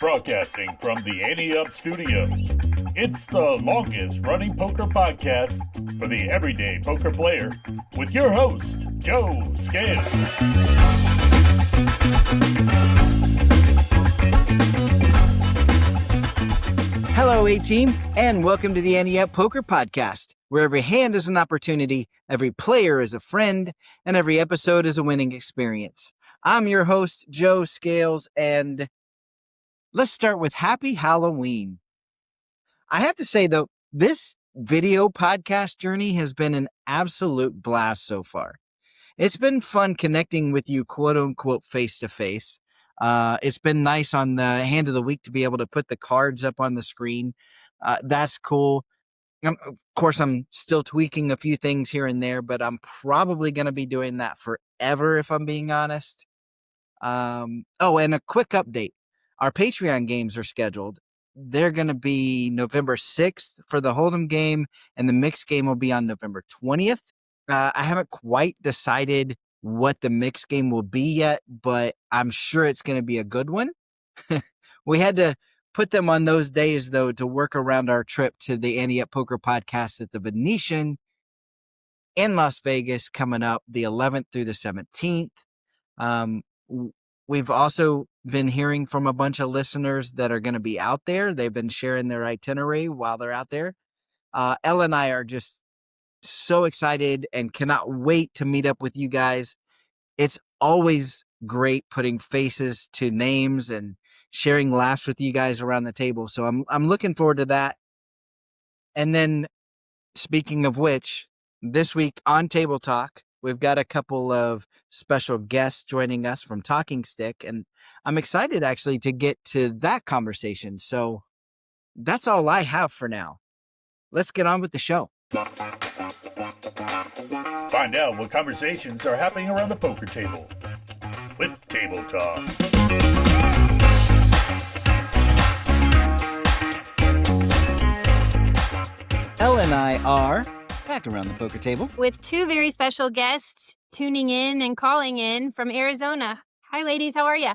Broadcasting from the Ante Up studio, it's the longest running poker podcast for the everyday poker player with your host, Joe Scales. Hello, A-Team, and welcome to the Ante Up Poker Podcast, where every hand is an opportunity, every player is a friend, and every episode is a winning experience. I'm your host, Joe Scales, and let's start with Happy Halloween. I have to say, though, this video podcast journey has been an absolute blast so far. It's been fun connecting with you, quote-unquote, face-to-face. It's been nice on the Hand of the Week to be able to put the cards up on the screen. That's cool. Of course, I'm still tweaking a few things here and there, but I'm probably going to be doing that forever, if I'm being honest. And a quick update. Our Patreon games are scheduled. They're going to be November 6th for the Hold'em game, and the mixed game will be on November 20th. I haven't quite decided what the mixed game will be yet, but I'm sure it's going to be a good one. We had to put them on those days, though, to work around our trip to the Ante Up Poker Podcast at the Venetian in Las Vegas coming up the 11th through the 17th. We've also been hearing from a bunch of listeners that are going to be out there. They've been sharing their itinerary while they're out there. Elle and I are just so excited and cannot wait to meet up with you guys. It's always great putting faces to names and sharing laughs with you guys around the table. So I'm looking forward to that. And then, speaking of which, this week on Table Talk, we've got a couple of special guests joining us from Talking Stick, and I'm excited actually to get to that conversation. So that's all I have for now. Let's get on with the show. Find out what conversations are happening around the poker table with Table Talk. Elle and I are back around the poker table with two very special guests tuning in and calling in from Arizona. Hi, ladies. How are you?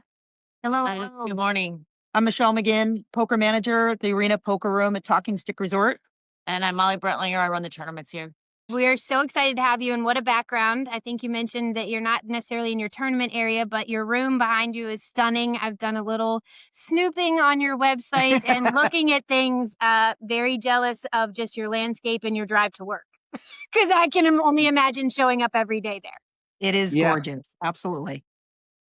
Hello. Good morning. I'm Michelle McGinn, poker manager at the Arena Poker Room at Talking Stick Resort. And I'm Molly Brentlinger. I run the tournaments here. We're so excited to have you, and what a background. I think you mentioned that you're not necessarily in your tournament area, but your room behind you is stunning. I've done a little snooping on your website and looking at things. Very jealous of just your landscape and your drive to work, because I can only imagine showing up every day there. It is gorgeous. Absolutely.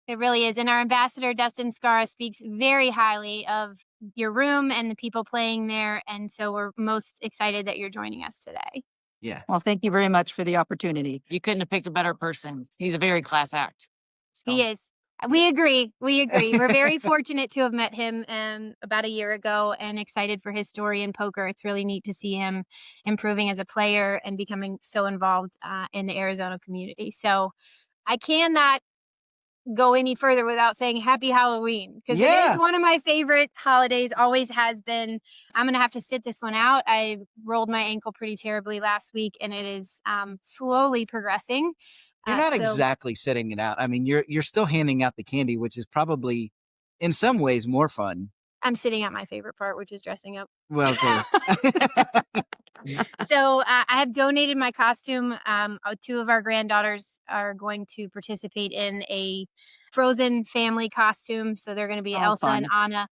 It really is. And our ambassador, Dustin Scara, speaks very highly of your room and the people playing there. And so we're most excited that you're joining us today. Yeah. Well, thank you very much for the opportunity. You couldn't have picked a better person. He's a very class act. So. He is. We agree. We're very fortunate to have met him about a year ago and excited for his story in poker. It's really neat to see him improving as a player and becoming so involved in the Arizona community. So I cannot go any further without saying Happy Halloween, because it is one of my favorite holidays, always has been. I'm going to have to sit this one out. I rolled my ankle pretty terribly last week, and it is slowly progressing. You're not exactly sitting it out. I mean, you're still handing out the candy, which is probably in some ways more fun. I'm sitting out my favorite part, which is dressing up. Well, So I have donated my costume. Two of our granddaughters are going to participate in a Frozen family costume. So they're going to be Elsa fun. and Anna.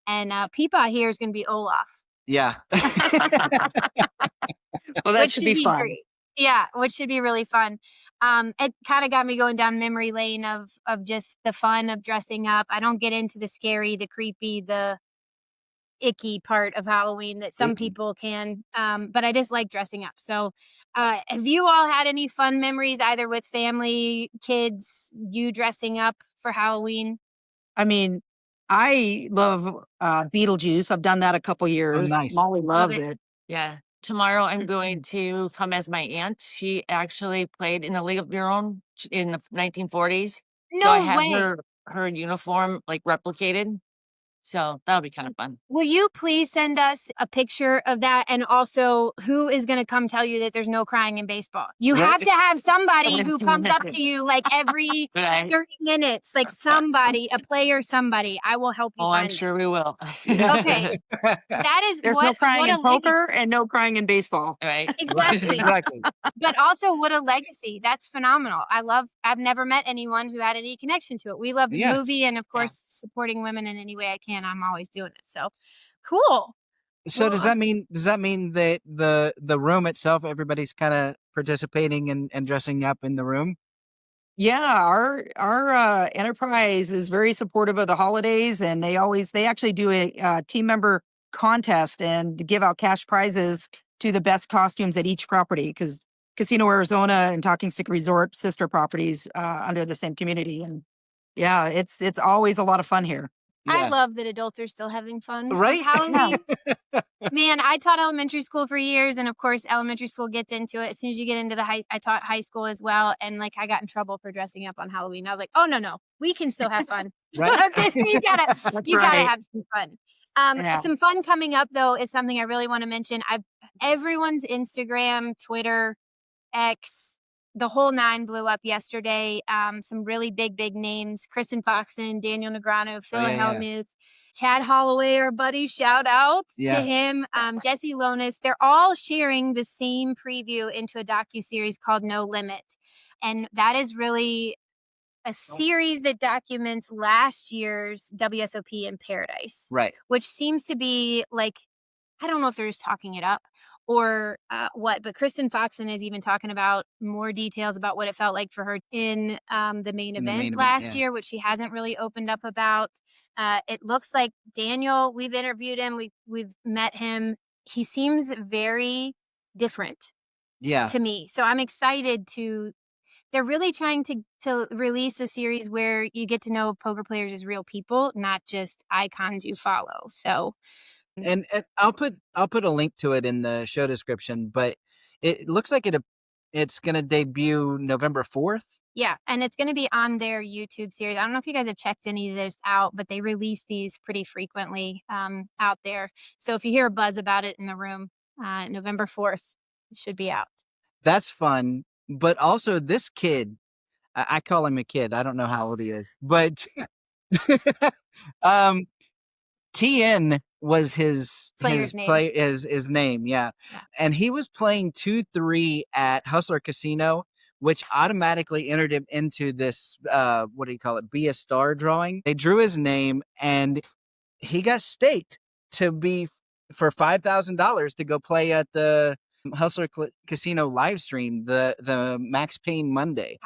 And Peepa here is going to be Olaf. Yeah. Well, that should be fun. Great. Yeah, which should be really fun. It kind of got me going down memory lane of just the fun of dressing up. I don't get into the scary, the creepy, the icky part of Halloween that some people can, but I just like dressing up. So have you all had any fun memories, either with family, kids, you dressing up for Halloween? I mean, I love Beetlejuice. I've done that a couple years. Oh, nice. Molly loves it. Yeah. Tomorrow I'm going to come as my aunt. She actually played in the League of Their Own in the 1940s. No so I have way. her uniform like replicated. So that'll be kind of fun. Will you please send us a picture of that? And also, who is going to come tell you that there's no crying in baseball? You have to have somebody who comes up to you like every Right. 30 minutes, like somebody, a player, somebody. I will help you Oh, find I'm it. sure we will. Okay. That is There's no crying what in a legacy. poker and no crying in baseball. Right. Exactly. Exactly. But also, what a legacy. That's phenomenal. I've never met anyone who had any connection to it. We love the Yeah. movie and, of course, supporting women in any way I can. I'm always doing it. So cool. So Well, does that mean that the room itself, everybody's kind of participating and dressing up in the room? Yeah, our enterprise is very supportive of the holidays, and they actually do a team member contest and give out cash prizes to the best costumes at each property, because Casino Arizona and Talking Stick Resort sister properties under the same community, and yeah, it's always a lot of fun here. I Yeah. love that adults are still having fun with Right? Halloween. Man, I taught elementary school for years, and of course, elementary school gets into it. As soon as you get into I taught high school as well, and like I got in trouble for dressing up on Halloween. I was like, oh no, we can still have fun. Right? you gotta That's you gotta right. have some fun. Yeah. Some fun coming up though is something I really want to mention. Everyone's Instagram, Twitter, X, the whole nine blew up yesterday. Some really big names: Kristen Foxen, Daniel Negreanu, Phil yeah. Hellmuth, Chad Holloway, our buddy. Shout out Yeah. to him. Jesse Lonis. They're all sharing the same preview into a docuseries called No Limit, and that is really a series that documents last year's WSOP in Paradise, Right. which seems to be like, I don't know if they're just talking it up or what, but Kristen Foxen is even talking about more details about what it felt like for her in the main event last year, which she hasn't really opened up about. It looks like Daniel, we've interviewed him, we've met him. He seems very different to me. So I'm excited they're really trying to release a series where you get to know poker players as real people, not just icons you follow. So And I'll put a link to it in the show description, but it looks like it's going to debut November 4th. yeah, and it's going to be on their YouTube series. I don't know if you guys have checked any of this out, but they release these pretty frequently out there. So if you hear a buzz about it in the room, November 4th, it should be out. That's fun. But also this kid, I call him a kid. I don't know how old he is, but TN was his name. Yeah. And he was playing 2-3 at Hustler Casino, which automatically entered him into this, what do you call it? Be a Star drawing. They drew his name and he got staked to be for $5,000 to go play at the Hustler Casino live stream, the Max Payne Monday.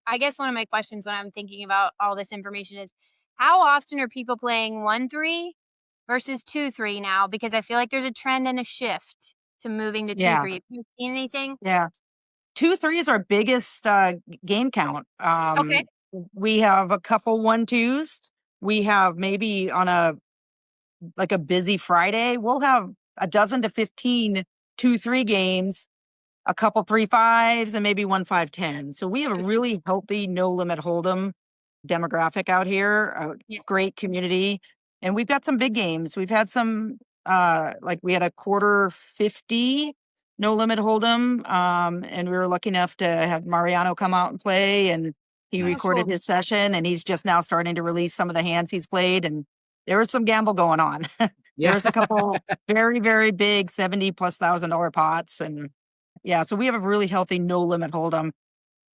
I guess one of my questions when I'm thinking about all this information is, how often are people playing 1-3 versus 2-3 now? Because I feel like there's a trend and a shift to moving to 2-3. Have you seen anything? Yeah. 2-3 is our biggest game count. Okay. We have a couple 1-2s. We have maybe on a busy Friday, we'll have a dozen to 15 2-3 games, a couple 3-5s, and maybe 1-5-10. So we have a really healthy no limit hold'em demographic out here. Great community, and we've got some big games. We've had some we had a quarter 50 no limit hold'em, and we were lucky enough to have Mariano come out and play, and he recorded his session, and he's just now starting to release some of the hands he's played, and there was some gamble going on. There was a couple very, very big $70,000+ pots, and yeah, so we have a really healthy no limit hold'em.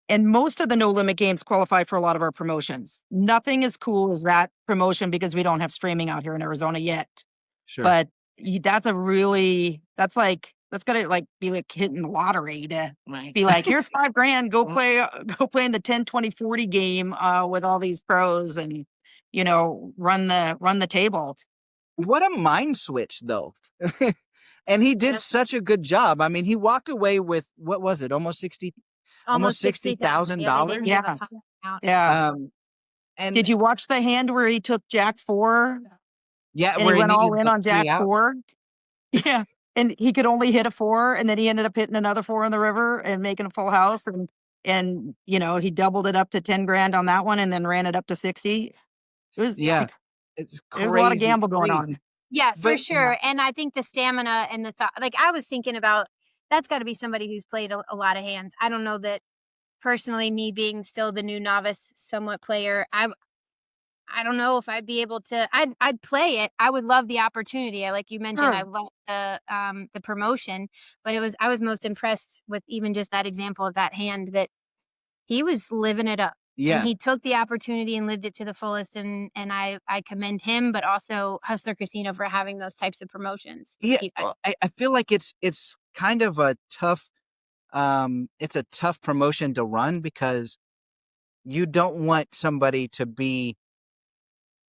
And most of the no limit games qualify for a lot of our promotions. Nothing as cool as that promotion because we don't have streaming out here in Arizona yet. Sure. But that's gotta be like hitting the lottery to be like, here's $5,000, go play in the 10, 20, 40 game with all these pros and run the table. What a mind switch though. And he did such a good job. I mean, he walked away with, what was it? Almost $60,000. Yeah. And did you watch the hand where he took Jack 4? Yeah. And where he went all in like on Jack 4. Yeah. And he could only hit a 4. And then he ended up hitting another 4 on the river and making a full house. And he doubled it up to $10,000 on that one and then ran it up to 60. It was It's There's a lot of crazy, gamble going crazy. on. Yeah, for But sure. And I think the stamina and the thought, like I was thinking about, that's got to be somebody who's played a lot of hands. I don't know that personally, me being still the new novice somewhat player, I don't know if I'd be able to. I'd play it. I would love the opportunity. Like you mentioned, I Sure. love the promotion, but I was most impressed with even just that example of that hand that he was living it up. And yeah, he took the opportunity and lived it to the fullest. And I commend him, but also Hustler Casino for having those types of promotions for yeah. people. I feel like it's kind of a tough it's a tough promotion to run because you don't want somebody to be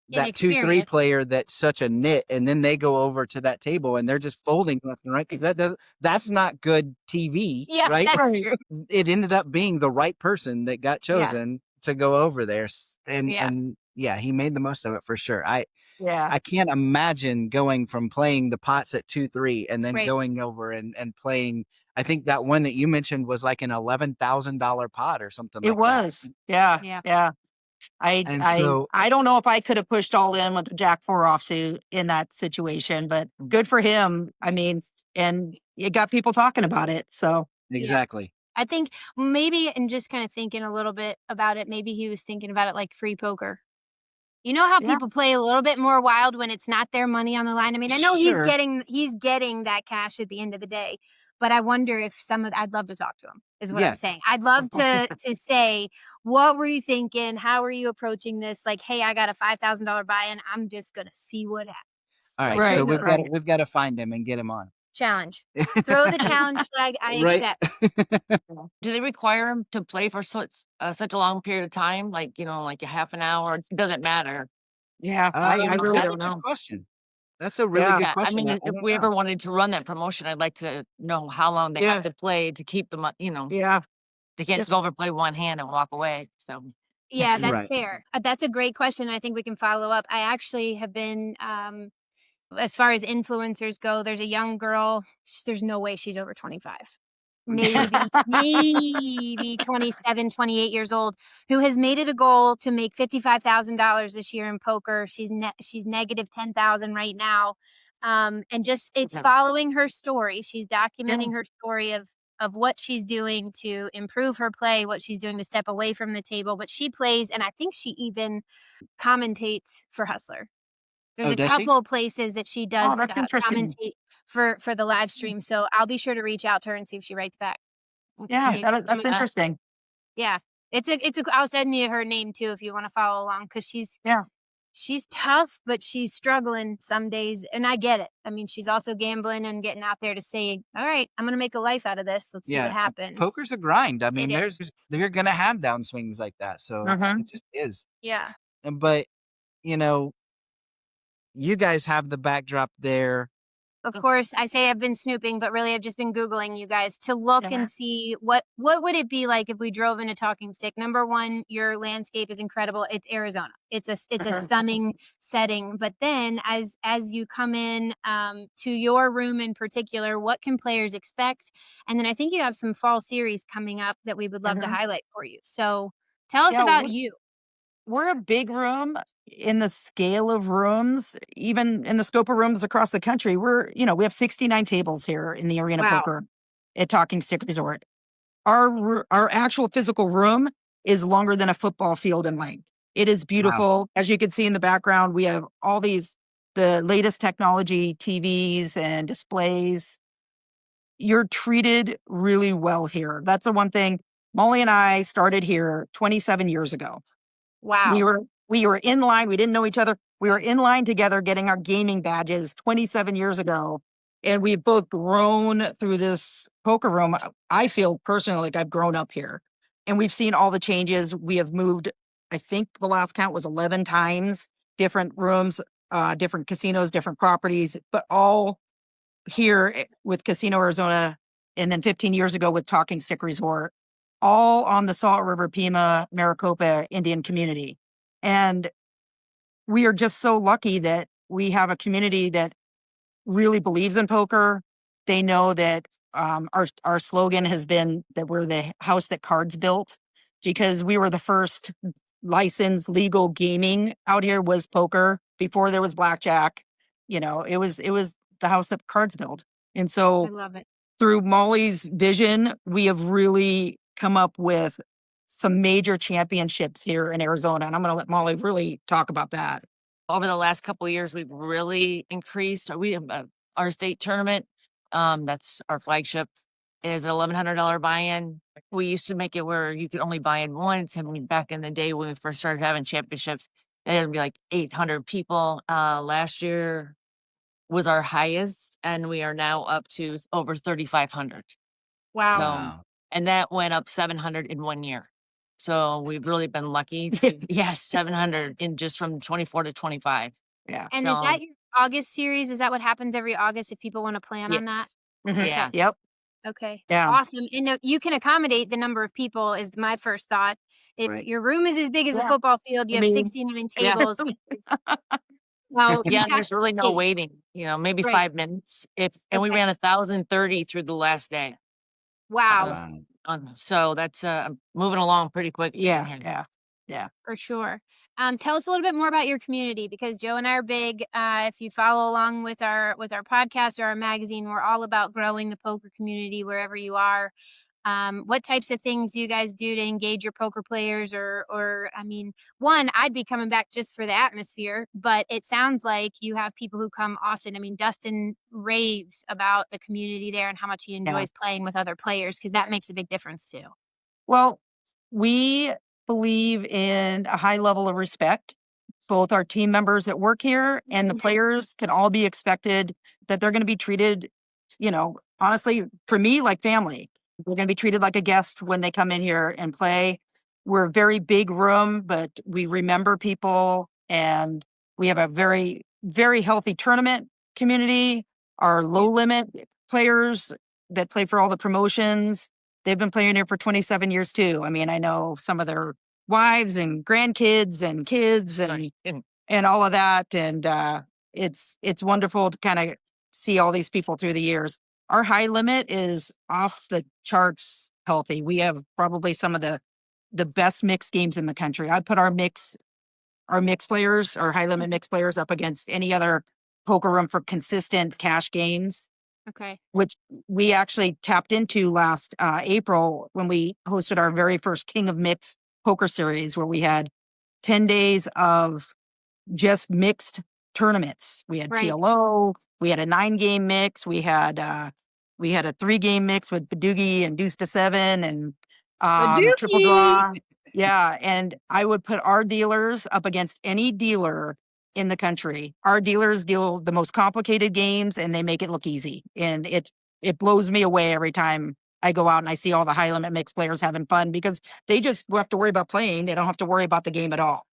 that 2-3 Inexperience. player that's such a nit, and then they go over to that table and they're just folding left and right. 'Cause that's not good TV, Yeah, right? that's Right. true. It ended up being the right person that got Yeah. chosen to go over there, Yeah. and yeah, he made the most of it for sure. Yeah. I can't imagine going from playing the pots at 2-3 and then Right. going over and playing. I think that one that you mentioned was like an $11,000 pot or something It like that. was. Yeah. Yeah. Yeah. And so, I don't know if I could have pushed all in with the Jack 4 offsuit in that situation, but good for him. I mean, and it got people talking about it. So exactly. I think maybe, and just kind of thinking a little bit about it, maybe he was thinking about it like free poker. You know how yeah, people play a little bit more wild when it's not their money on the line? I mean, I know Sure. he's getting that cash at the end of the day, but I wonder if I'd love to talk to him, is what I'm Yeah. saying. I'd love to say, what were you thinking? How are you approaching this? Like, hey, I got a $5,000 buy-in. I'm just gonna see what happens. All right. Like, So right, who knows? right. we've got to find him and get him on. Challenge. Throw the challenge flag. I Right. accept. Do they require him to play for such a long period of time? Like, like a half an hour? It doesn't matter. Yeah, I really That's a don't good know. question. That's a really Yeah. good Yeah, I question. mean, I if don't we ever know. wanted to run that promotion, I'd like to know how long they Yeah. have to play to keep the money. Yeah. They can't Yeah. just go over play one hand and walk away. So Yeah, that's Right. fair. That's a great question. I think we can follow up. I actually have been, as far as influencers go, there's a young girl. There's no way she's over 25. Sure. Maybe 27, 28 years old, who has made it a goal to make $55,000 this year in poker. She's negative 10,000 right now. And just it's Yeah. following her story. She's Yeah. documenting her story of what she's doing to improve her play, what she's doing to step away from the table. But she plays, and I think she even commentates for Hustler. There's Oh, a does she? couple of places that she Oh, does that's interesting. commentate for the live stream, so I'll be sure to reach out to her and see if she writes back. Yeah, See if some that's of that. interesting. Yeah. I'll send you her name too if you wanna follow along, because Yeah. she's tough, but she's struggling some days, and I get it. I mean, she's also gambling and getting out there to say, "Alright, I'm gonna make a life out of this. Let's see what Yeah. happens." Poker's a grind. I mean, It is. you're gonna have downswings like that. So Uh-huh. it just is. Yeah. But you know, you guys have the backdrop there. Of course, I say I've been snooping, but really I've just been Googling you guys to look Yeah. and see what would it be like if we drove in a talking stick. Number one, your landscape is incredible. It's Arizona. It's a stunning setting. But then as you come in to your room in particular, what can players expect? And then I think you have some fall series coming up that we would love to Mhm. highlight for you. So tell us Yeah, about you. we're a big room in the scale of rooms, even in the scope of rooms across the country. We have 69 tables here in the Arena Wow. Poker at Talking Stick Resort. Our actual physical room is longer than a football field in length. It is beautiful. As you can see in the background, we have the latest technology, TVs and displays. You're treated really well here. That's the one thing. Molly and I started here 27 years ago. Wow. We were in line. We didn't know each other. We were in line together getting our gaming badges 27 years ago. And we've both grown through this poker room. I feel personally like I've grown up here. And we've seen all the changes. We have moved, I think the last count was 11 times, different rooms, different casinos, different properties, but all here with Casino Arizona. And then 15 years ago with Talking Stick Resort, all on the Salt River, Pima, Maricopa Indian community. And we are just so lucky that we have a community that really believes in poker. They know that our slogan has been that we're the house that cards built, because we were the first licensed legal gaming out here was poker. before there was blackjack. You know, it was the house that cards built. And I so love it. through Molly's vision, we have really come up with some major championships here in Arizona. And I'm going to let Molly really talk about that. Over the last couple of years, we've really increased. We have our state tournament. That's our flagship. Is an $1,100 buy-in. We used to make it where you could only buy in once. I mean, back in the day when we first started having championships, it'd be like 800 people. Last year was our highest, and we are now up to over 3,500. Wow. So, and that went up 700 in 1 year. So we've really been lucky to, 700 in just from 24 to 25. Yeah. And is that your August series? Is that what happens every August if people want to plan on that? Yes. Mhm. Yeah. Yep. Okay. Yeah. Awesome. And you can accommodate the number of people is my first thought. If Right. your room is as big as a Yeah. football field, you I have mean, 69 Yeah. tables. Well, you Yeah, got there's really no space. waiting, maybe Right. 5 minutes. And we Okay. ran 1,030 through the last day. Wow. So that's moving along pretty quick. yeah. For sure. Tell us a little bit more about your community because Joe and I are big. If you follow along with our podcast or our magazine, we're all about growing the poker community wherever you are. What types of things do you guys do to engage your poker players? Or I mean, one, I'd be coming back just for the atmosphere, but it sounds like you have people who come often. I mean, Dustin raves about the community there and how much he enjoys playing with other players because that makes a big difference too. Well, we believe in a high level of respect. Both our team members that work here and the players can all be expected that they're going to be treated, honestly, for me, like family. They're going to be treated like a guest when they come in here and play. We're a very big room, but we remember people and we have a very, very healthy tournament community. Our low limit players that play for all the promotions, they've been playing here for 27 years too. I mean, I know some of their wives and grandkids and kids and all of that. And it's wonderful to kind of see all these people through the years. Our high limit is off the charts healthy. We have probably some of the best mixed games in the country. I'd put our mix players, our high limit mix players up against any other poker room for consistent cash games. Okay. Which we actually tapped into last April when we hosted our very first King of Mix poker series, where we had 10 days of just mixed tournaments. We had Right. PLO, we had a 9-game mix, we had a 3-game mix with Badoogie and Deuce to 7 and Triple Draw. Yeah, and I would put our dealers up against any dealer in the country. Our dealers deal the most complicated games and they make it look easy. And it blows me away every time I go out and I see all the high limit mix players having fun because they just have to worry about playing. They don't have to worry about the game at all.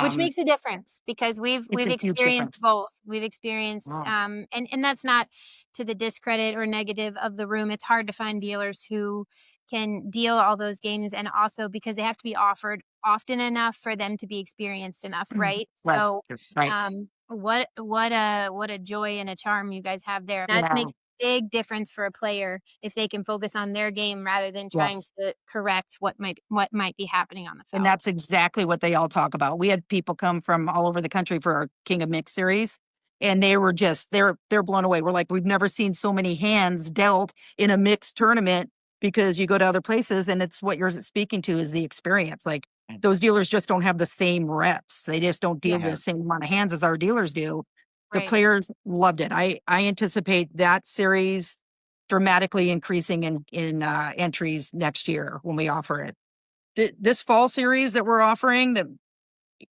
Which makes a difference because we've a huge experienced difference. both. We've experienced Wow. and that's not to the discredit or negative of the room. It's hard to find dealers who can deal all those games and also because they have to be offered often enough for them to be experienced enough, right? Right. So Right. what a joy and a charm you guys have there. That Yeah. makes a big difference for a player if they can focus on their game rather than trying Yes. to correct what might be happening on the field. And that's exactly what they all talk about. We had people come from all over the country for our King of Mix series, and they were just they're blown away. We're like, we've never seen so many hands dealt in a mixed tournament because you go to other places and it's what you're speaking to is the experience. Like those dealers just don't have the same reps. They just don't deal the same amount of hands as our dealers do. The Right. players loved it. I anticipate that series dramatically increasing in entries next year when we offer it. This fall series that we're offering,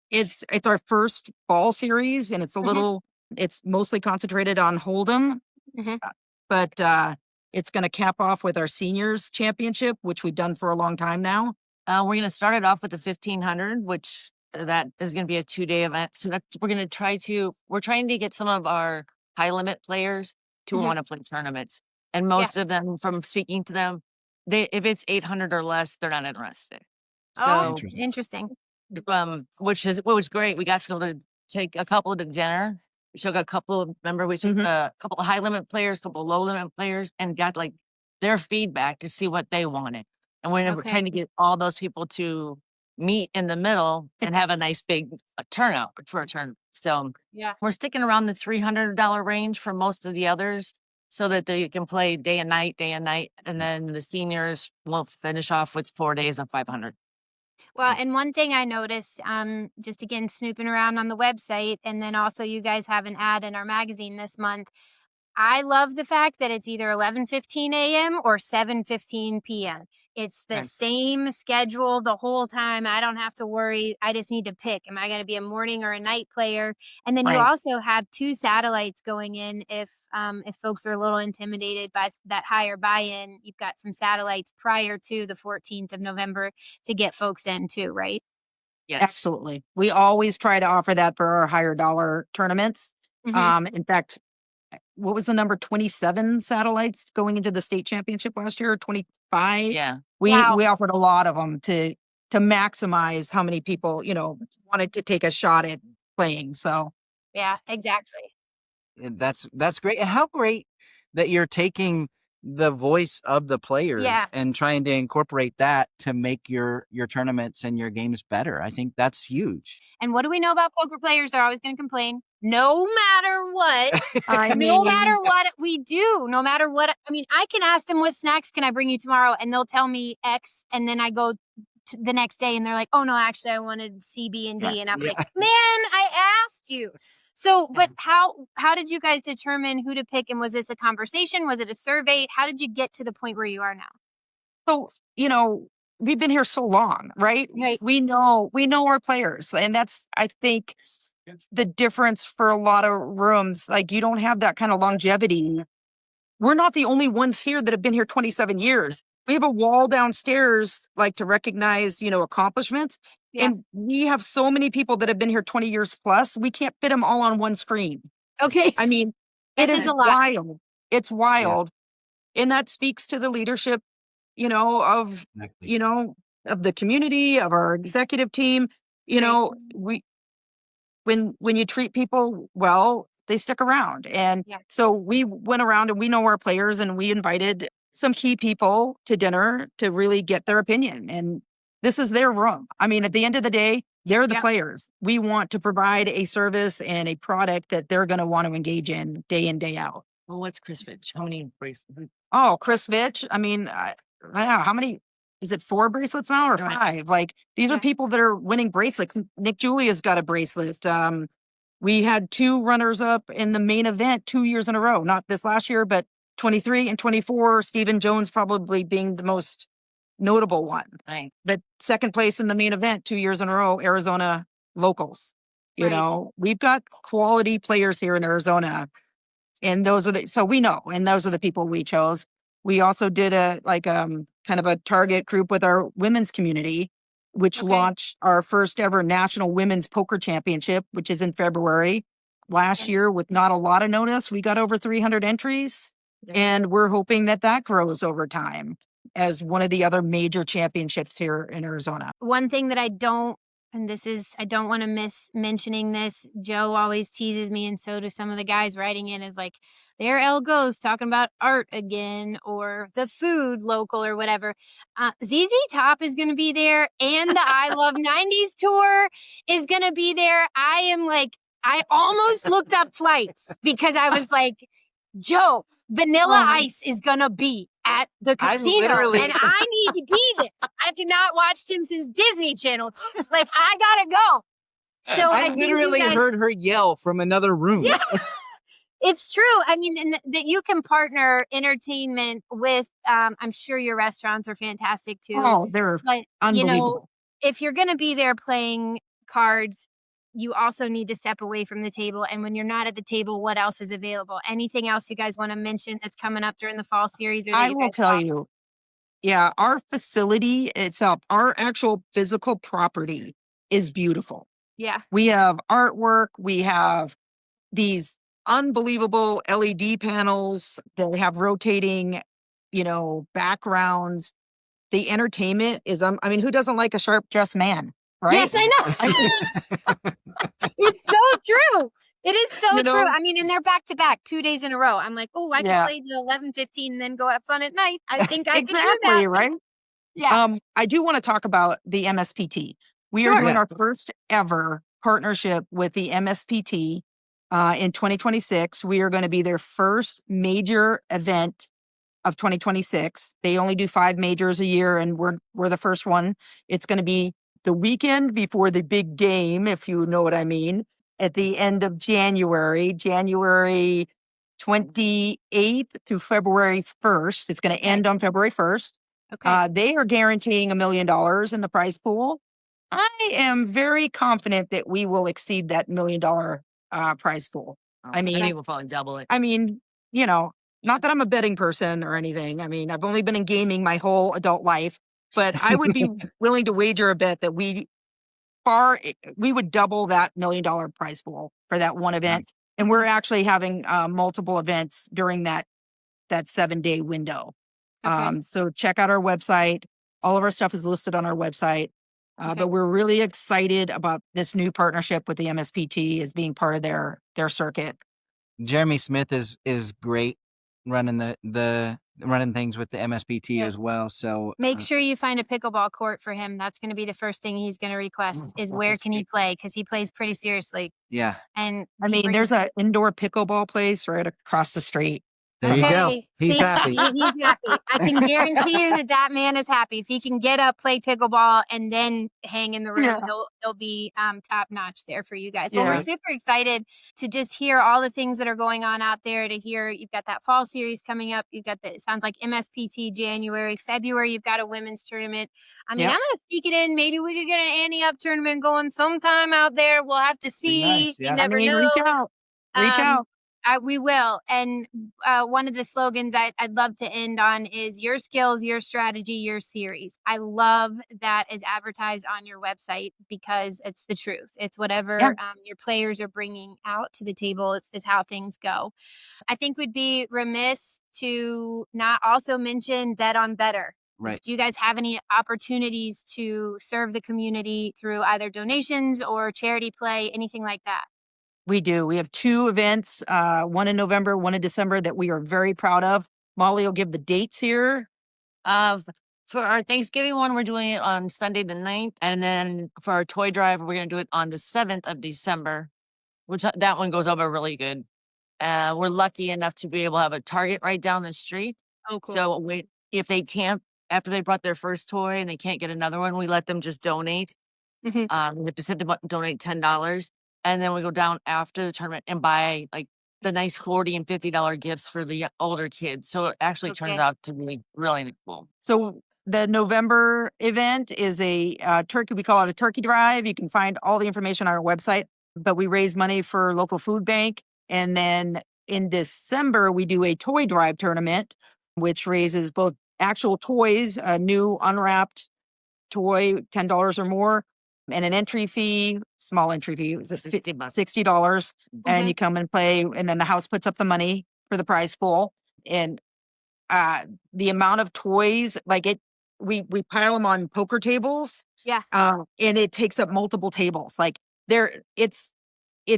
it's our first fall series, and it's a little, it's mostly concentrated on Hold'em, Mhm. but it's going to cap off with our seniors championship, which we've done for a long time now. We're going to start it off with the 1,500, which that is going to be a 2-day event. So we're trying to get some of our high limit players to want to play tournaments. And most of them, from speaking to them, if it's 800 or less, they're not interested. Oh, So, interesting. which was great. We got to go to take a couple to dinner. We took a couple, remember, we took a couple of high limit players, a couple of low limit players, and got like their feedback to see what they wanted. And we're trying to get all those people to meet in the middle and have a nice big turnout for a turn. So Yeah. we're sticking around the $300 range for most of the others so that they can play day and night. And then the seniors will finish off with 4 days of 500. Well, and one thing I noticed, just again snooping around on the website, and then also you guys have an ad in our magazine this month. I love the fact that it's either 11:15 a.m. or 7:15 p.m. It's the Right. same schedule the whole time. I don't have to worry. I just need to pick. Am I going to be a morning or a night player? And then you Right. also have 2 satellites going in if folks are a little intimidated by that higher buy-in. You've got some satellites prior to the 14th of November to get folks in too, right? Yes. Absolutely. We always try to offer that for our higher dollar tournaments. Mhm. In fact, what was the number? 27 satellites going into the state championship last year, 25. Yeah. We Wow. offered a lot of them to maximize how many people, wanted to take a shot at playing. So Yeah, exactly. And that's great. And how great that you're taking the voice of the players Yeah. and trying to incorporate that to make your tournaments and your games better. I think that's huge. And what do we know about poker players? They're always going to complain. No matter what, I no mean, matter what we do, no matter what. I mean, I can ask them what snacks can I bring you tomorrow, and they'll tell me X, and then I go to the next day, and they're like, "Oh no, actually, I wanted C, B, and D," Yeah. and I'm Yeah. like, "Man, I asked you." So, but how did you guys determine who to pick? And was this a conversation? Was it a survey? How did you get to the point where you are now? So, we've been here so long, right? Right. We know our players. And that's, I think, the difference for a lot of rooms. Like, you don't have that kind of longevity. We're not the only ones here that have been here 27 years. We have a wall downstairs, like, to recognize, accomplishments. Yeah. And we have so many people that have been here 20 years plus. We can't fit them all on one screen. Okay. I mean, That it says is a lot. wild. It's wild. And that speaks to the leadership, of, Exactly. of the community, of our executive team. Right. We when you treat people well, they stick around. And Yeah. so we went around and we know our players and we invited some key people to dinner to really get their opinion. And this is their room. I mean, at the end of the day, they're the Yeah. players. We want to provide a service and a product that they're going to want to engage in, day out. Well, what's Chris Fitch? How many bracelets? Oh, Chris Fitch. I mean, wow, how many? Is it 4 bracelets now or Right. 5? Like, these Yeah. are people that are winning bracelets. Nick Julia's got a bracelet. We had 2 runners up in the main event 2 years in a row. Not this last year, but 23 and 24. Stephen Jones probably being the most notable one. Right. But second place in the main event 2 years in a row, Arizona locals. Right. We've got quality players here in Arizona. And so we know, and those are the people we chose. We also did kind of a target group with our women's community, which Okay. launched our first ever national women's poker championship, which is in February. Last Okay. year, with not a lot of notice, we got over 300 entries, and we're hoping that grows over time as one of the other major championships here in Arizona. One thing that I don't want to miss mentioning this. Joe always teases me, and so do some of the guys writing in, is like, there Elle goes talking about art again, or the food local, or whatever. ZZ Top is going to be there, and the I Love 90s tour is going to be there. I almost looked up flights because I was like, Joe, Vanilla Ice is going to be at the casino, and I need to be there. I did not watch Simpsons Disney Channel. It's like, I gotta go. So I think you literally guys- heard her yell from another room. Yeah, it's true. I mean, and that you can partner entertainment with. I'm sure your restaurants are fantastic too. Oh, they're But unbelievable. if you're going to be there playing cards, you also need to step away from the table. And when you're not at the table, what else is available? Anything else you guys want to mention that's coming up during the fall series? Or that I you will guys tell love? you. Yeah, our facility itself, our actual physical property is beautiful. Yeah. We have artwork. We have these unbelievable LED panels that have rotating, backgrounds. The entertainment is, who doesn't like a sharp dressed man, right? Yes, I know. It's so true. It is so true. I mean, and they're back to back 2 days in a row. I'm like, oh, I can play the 11:15 and then go have fun at night. I think I can do that. Right? Yeah. I do want to talk about the MSPT. We are doing our first ever partnership with the MSPT in 2026. We are going to be their first major event of 2026. They only do 5 majors a year, and we're the first one. It's going to be the weekend before the big game, if you know what I mean, at the end of January 28th to February 1st. It's going to end on February 1st. Okay. They are guaranteeing $1 million in the prize pool. I am very confident that we will exceed that $1 million prize pool. I mean, we'll probably double it. I mean, you know, not that I'm a betting person or anything. I mean, I've only been in gaming my whole adult life, but I would be willing to wager a bet that we would double that $1 million prize pool for that one event. And we're actually having multiple events during that 7-day window. Okay. So check out our website. All of our stuff is listed on our website. But we're really excited about this new partnership with the MSPT as being part of their circuit. Jeremy Smith is great running running things with the MSPT as well. So make sure you find a pickleball court for him. That's going to be the first thing he's going to request is where can he play? Because he plays pretty seriously. Yeah. And I mean, there's an indoor pickleball place right across the street. There you go. He's See, happy. He's happy. I can guarantee you that man is happy. If he can get up, play pickleball, and then hang in the room, he'll be top notch there for you guys. Well, we're super excited to just hear all the things that are going on out there. To hear you've got that fall series coming up. You've got it sounds like MSPT January, February. You've got a women's tournament. I mean, I'm gonna speak it in. Maybe we could get an Ante Up tournament going sometime out there. We'll have to see. Nice, yeah. You never know. Reach out. Reach out. We will. And one of the slogans I'd love to end on is your skills, your strategy, your series. I love that is advertised on your website because it's the truth. It's whatever your players are bringing out to the table is how things go. I think we'd be remiss to not also mention Bet on Better. Right. Do you guys have any opportunities to serve the community through either donations or charity play, anything like that? We do. We have 2 events, one in November, one in December that we are very proud of. Molly will give the dates here. For our Thanksgiving one, we're doing it on Sunday the 9th. And then for our toy drive, we're going to do it on the 7th of December, which that one goes over really good. We're lucky enough to be able to have a Target right down the street. Oh, cool. So if they can't, after they brought their first toy and they can't get another one, we let them just donate. We have to sit them up and donate $10. And then we go down after the tournament and buy like the nice $40 and $50 gifts for the older kids. So it actually turns out to be really cool. So the November event is a turkey. We call it a turkey drive. You can find all the information on our website, but we raise money for local food bank. And then in December, we do a toy drive tournament, which raises both actual toys, a new unwrapped toy, $10 or more, and an entry fee, small entry fee, it was $60. And you come and play, and then the house puts up the money for the prize pool. And the amount of toys, we pile them on poker tables. Yeah. And it takes up multiple tables. Like it's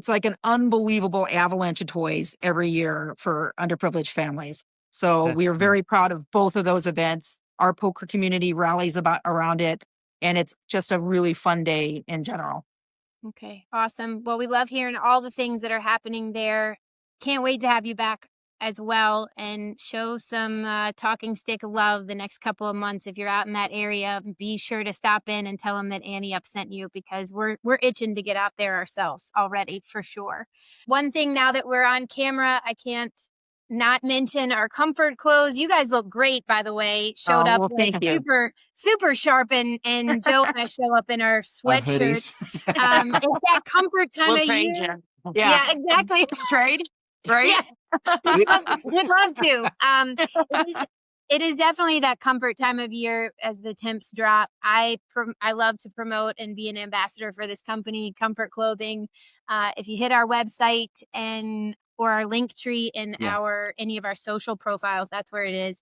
like an unbelievable avalanche of toys every year for underprivileged families. So we are very proud of both of those events. Our poker community rallies around it. And it's just a really fun day in general. Okay, awesome. Well, we love hearing all the things that are happening there. Can't wait to have you back as well and show some talking stick love the next couple of months. If you're out in that area, be sure to stop in and tell them that Ante Up sent you because we're itching to get out there ourselves already for sure. One thing now that we're on camera, I can't not mention our comfort clothes. You guys look great, by the way. Showed up like super sharp, and Joe and I show up in our sweatshirts. It's that comfort time of year. Yeah, exactly. Trade, right? Yeah. We'd love to. It is definitely that comfort time of year as the temps drop. I love to promote and be an ambassador for this company, Comfort Clothing. If you hit our website or our link tree in any of our social profiles, that's where it is.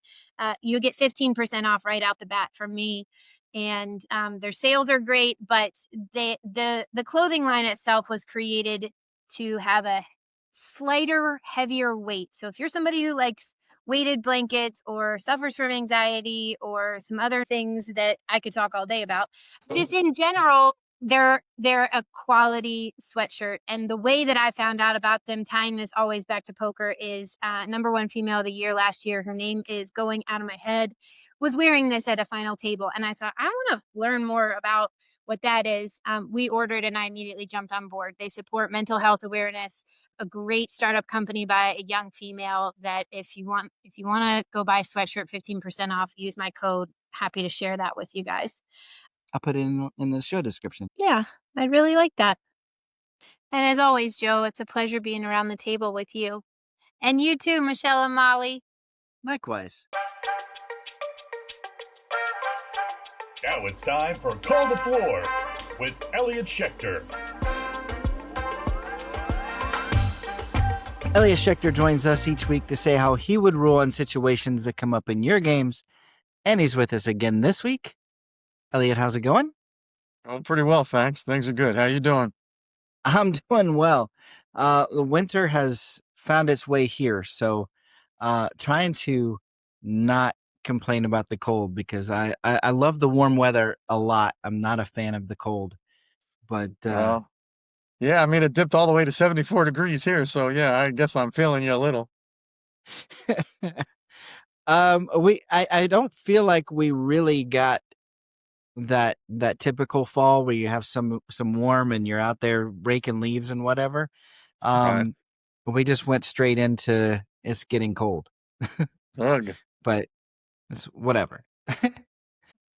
You'll get 15% off right out the bat from me. And their sales are great, but the clothing line itself was created to have a slighter, heavier weight. So if you're somebody who likes weighted blankets or suffers from anxiety or some other things that I could talk all day about, just in general, they're a quality sweatshirt. And the way that I found out about them, tying this always back to poker, is number one female of the year last year. Her name is going out of my head, was wearing this at a final table. And I thought, I want to learn more about what that is. We ordered and I immediately jumped on board. They support mental health awareness, a great startup company by a young female that if you want to go buy a sweatshirt 15% off, use my code. Happy to share that with you guys. I'll put it in the show description. Yeah, I'd really like that. And as always, Joe, it's a pleasure being around the table with you. And you too, Michelle and Molly. Likewise. Now it's time for Call the Floor with Elliott Schechter. Elliott Schechter joins us each week to say how he would rule on situations that come up in your games. And he's with us again this week. Elliott, how's it going? Oh, pretty well, thanks. Things are good. How you doing? I'm doing well. The winter has found its way here, so trying to not complain about the cold because I love the warm weather a lot. I'm not a fan of the cold, but Well, yeah, I mean, it dipped all the way to 74 degrees here, so yeah, I guess I'm feeling you a little. I don't feel like we really got that typical fall where you have some warm and you're out there raking leaves and whatever. Right. We just went straight into it's getting cold. Ugh. But it's whatever.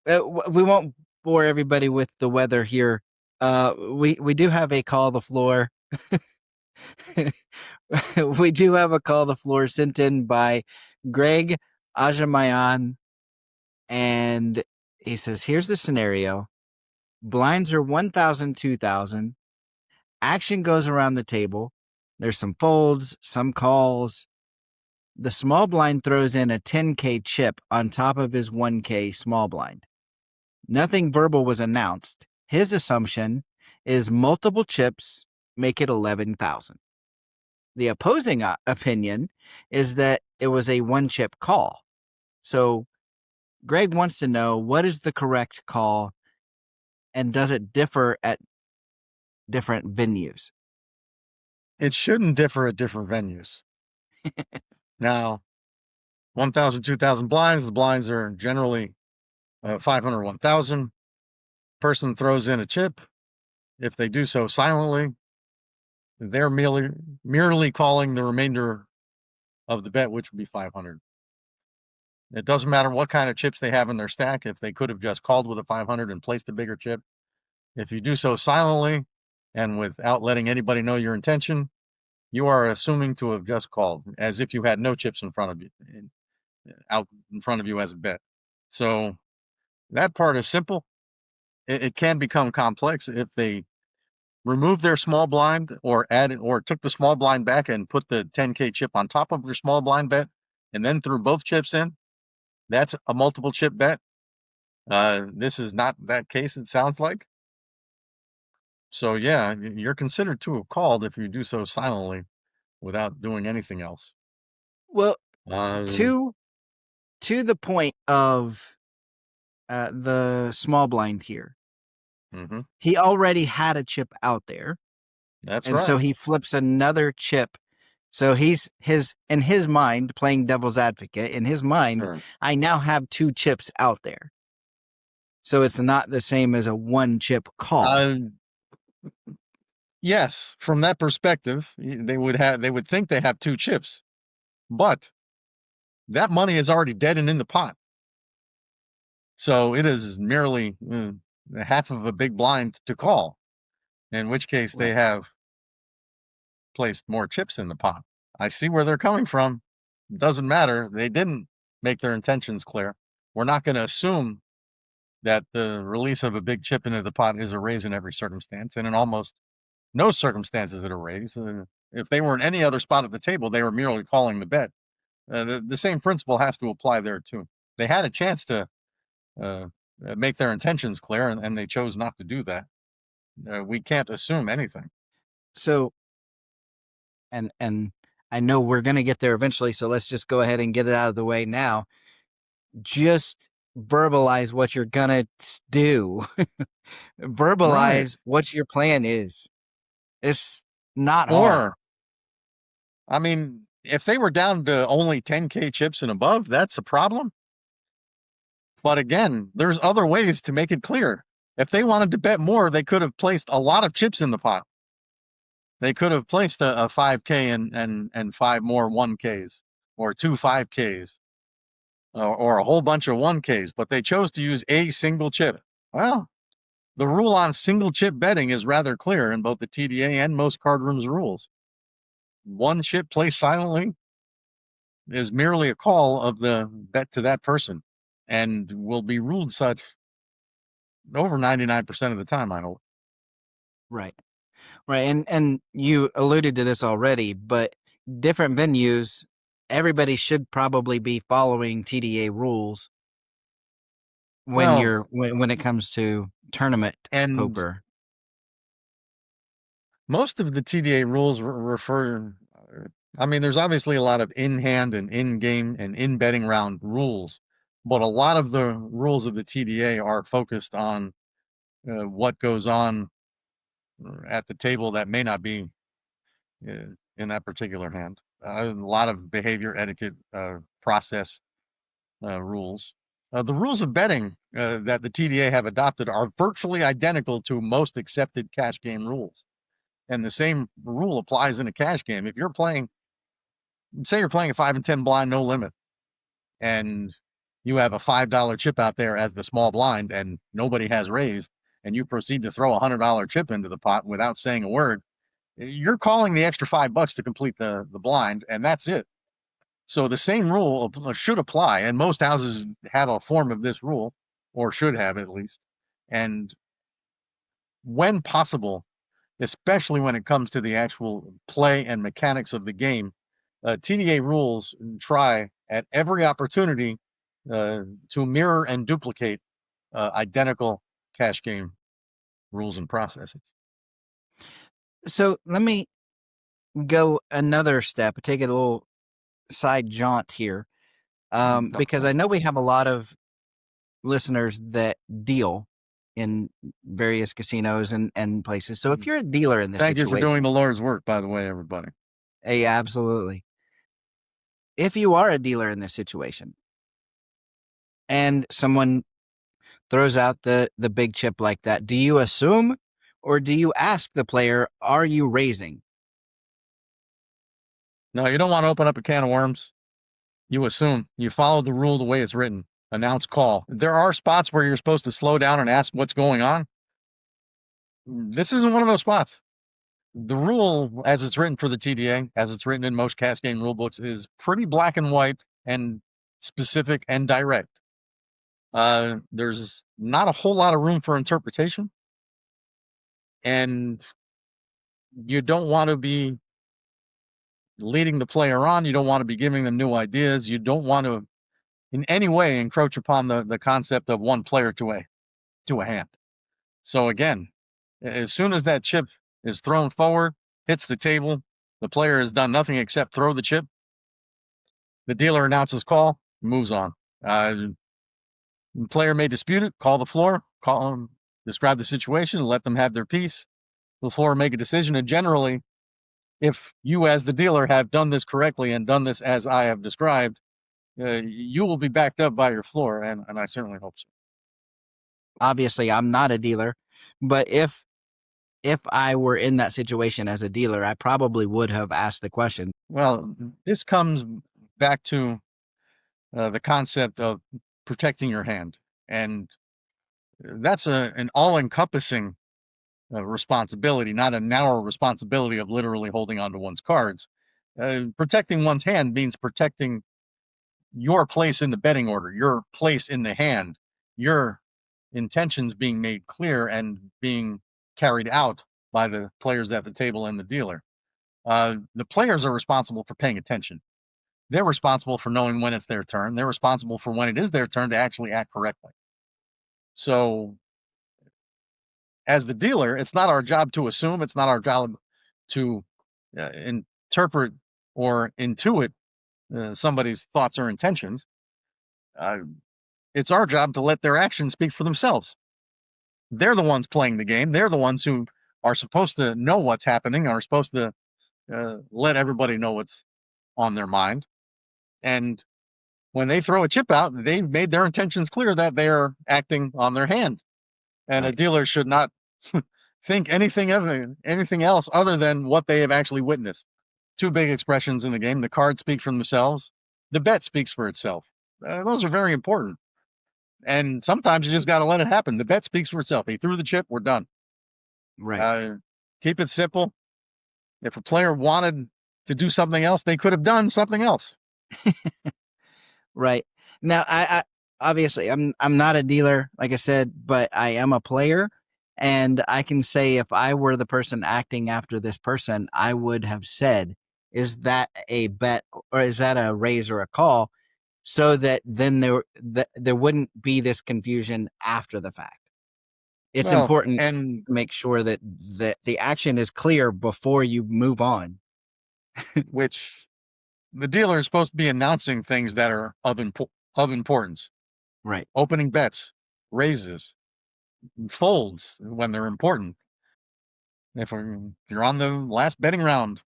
We won't bore everybody with the weather here. We do have a call the floor. We do have a call the floor sent in by Greg Ajamayan, and he says, here's the scenario. Blinds are 1,000, 2,000. Action goes around the table. There's some folds, some calls. The small blind throws in a 10K chip on top of his 1K small blind. Nothing verbal was announced. His assumption is multiple chips make it 11,000. The opposing opinion is that it was a one chip call. So Greg wants to know, what is the correct call and does it differ at different venues? It shouldn't differ at different venues. Now, 1,000, 2,000 blinds, the blinds are generally 500, 1,000. Person throws in a chip. If they do so silently, they're merely calling the remainder of the bet, which would be 500. It doesn't matter what kind of chips they have in their stack. If they could have just called with a 500 and placed a bigger chip, if you do so silently and without letting anybody know your intention, you are assuming to have just called as if you had no chips in front of you, out in front of you as a bet. So that part is simple. It can become complex if they remove their small blind or added or took the small blind back and put the 10K chip on top of their small blind bet and then threw both chips in. That's a multiple chip bet. This is not that case, it sounds like. So yeah, you're considered to have called if you do so silently without doing anything else. Well, Uh, to the point of the small blind here, mhm, he already had a chip out there, that's and right. so he flips another chip. So he's in his mind, playing devil's advocate, in his mind, Sure. I now have two chips out there. So it's not the same as a one chip call. Yes, from that perspective, they would think they have two chips, but that money is already dead and in the pot. So it is merely half of a big blind to call, in which case they Right. have placed more chips in the pot. I see where they're coming from. It doesn't matter. They didn't make their intentions clear. We're not going to assume that the release of a big chip into the pot is a raise in every circumstance, and in almost no circumstances is it a raise. If they were in any other spot at the table, they were merely calling the bet. The same principle has to apply there too. They had a chance to make their intentions clear, and they chose not to do that. We can't assume anything. So, and I know we're going to get there eventually, so let's just go ahead and get it out of the way now. Just verbalize what you're gonna do. Verbalize what your plan is. It's not hard. Or, I mean, if they were down to only 10K chips and above, that's a problem. But again, there's other ways to make it clear. If they wanted to bet more, they could have placed a lot of chips in the pot. They could have placed a 5K and 5 more 1Ks or 2 5Ks or a whole bunch of 1Ks, but they chose to use a single chip. Well, the rule on single chip betting is rather clear in both the TDA and most card rooms rules. One chip placed silently is merely a call of the bet to that person and will be ruled such over 99% of the time, I hope. Right. And you alluded to this already, but different venues, everybody should probably be following TDA rules when Well, when it comes to tournament and poker. most of the TDA rules refer, I mean, there's obviously a lot of in-hand and in-game and in-betting round rules, but a lot of the rules of the TDA are focused on what goes on at the table that may not be in that particular hand. A lot of behavior etiquette process rules. The rules of betting that the TDA have adopted are virtually identical to most accepted cash game rules. And the same rule applies in a cash game. If you're playing, say you're playing a 5 and 10 blind, no limit, and you have a $5 chip out there as the small blind and nobody has raised, and you proceed to throw a $100 chip into the pot without saying a word, you're calling the extra $5 to complete the blind, and that's it. So the same rule should apply, and most houses have a form of this rule, or should have at least. And when possible, especially when it comes to the actual play and mechanics of the game, TDA rules try at every opportunity to mirror and duplicate identical cash game rules and processes. So let me go another step, take it a little side jaunt here, because I know we have a lot of listeners that deal in various casinos and places. So if you're a dealer in this Thank you situation, for doing the Lord's work, by the way, everybody. hey, absolutely. If you are a dealer in this situation and someone throws out the big chip like that, do you assume or do you ask the player, are you raising? No, you don't want to open up a can of worms. You assume. You follow the rule the way it's written. Announce call. There are spots where you're supposed to slow down and ask what's going on. This isn't one of those spots. The rule, as it's written for the TDA, as it's written in most cash game rule books, is pretty black and white and specific and direct. There's not a whole lot of room for interpretation, and you don't want to be leading the player on. You don't want to be giving them new ideas. You don't want to in any way encroach upon the concept of one player to a hand. So again, as soon as that chip is thrown forward, hits the table, the player has done nothing except throw the chip. The dealer announces call, moves on. The player may dispute it, call the floor, call them, describe the situation, let them have their piece. The floor make a decision, and generally, if you as the dealer have done this correctly and done this as I have described, you will be backed up by your floor, and I certainly hope so. Obviously, I'm not a dealer, but if I were in that situation as a dealer, I probably would have asked the question. Well, this comes back to the concept of protecting your hand, and that's an all-encompassing responsibility, not a narrow responsibility of literally holding onto one's cards. Protecting one's hand means protecting your place in the betting order, your place in the hand, your intentions being made clear and being carried out by the players at the table and the dealer. The players are responsible for paying attention. They're responsible for knowing when it's their turn. They're responsible for when it is their turn to actually act correctly. So as the dealer, it's not our job to assume. It's not our job to interpret or intuit somebody's thoughts or intentions. it's our job to let their actions speak for themselves. They're the ones playing the game. They're the ones who are supposed to know what's happening, are supposed to let everybody know what's on their mind. And when they throw a chip out, they've made their intentions clear that they are acting on their hand. And a Right. dealer should not think anything else other than what they have actually witnessed. Two big expressions in the game: the cards speak for themselves, the bet speaks for itself. Those are very important. And sometimes you just got to let it happen. The bet speaks for itself. He threw the chip, we're done. Right. Keep it simple. If a player wanted to do something else, they could have done something else. Right. Now, I obviously I'm not a dealer, like I said, but I am a player, and I can say if I were the person acting after this person, I would have said, "Is that a bet or is that a raise or a call?" So that then there wouldn't be this confusion after the fact. It's Well, important and to make sure that the action is clear before you move on. which the dealer is supposed to be announcing things that are of importance. Right. Opening bets, raises, folds when they're important. If you're on the last betting round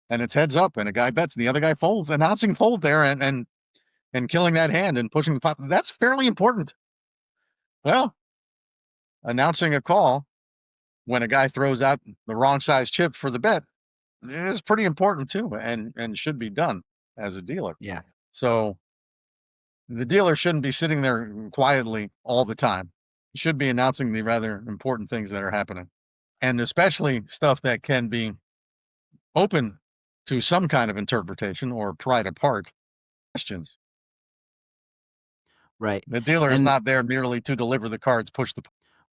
and it's heads up and a guy bets and the other guy folds, announcing fold there and killing that hand and pushing the pot, that's fairly important. Well, announcing a call when a guy throws out the wrong size chip for the bet is pretty important too, and should be done as a dealer. Yeah. So the dealer shouldn't be sitting there quietly all the time. He should be announcing the rather important things that are happening, and especially stuff that can be open to some kind of interpretation or pried apart questions. Right. The dealer is And not there merely to deliver the cards,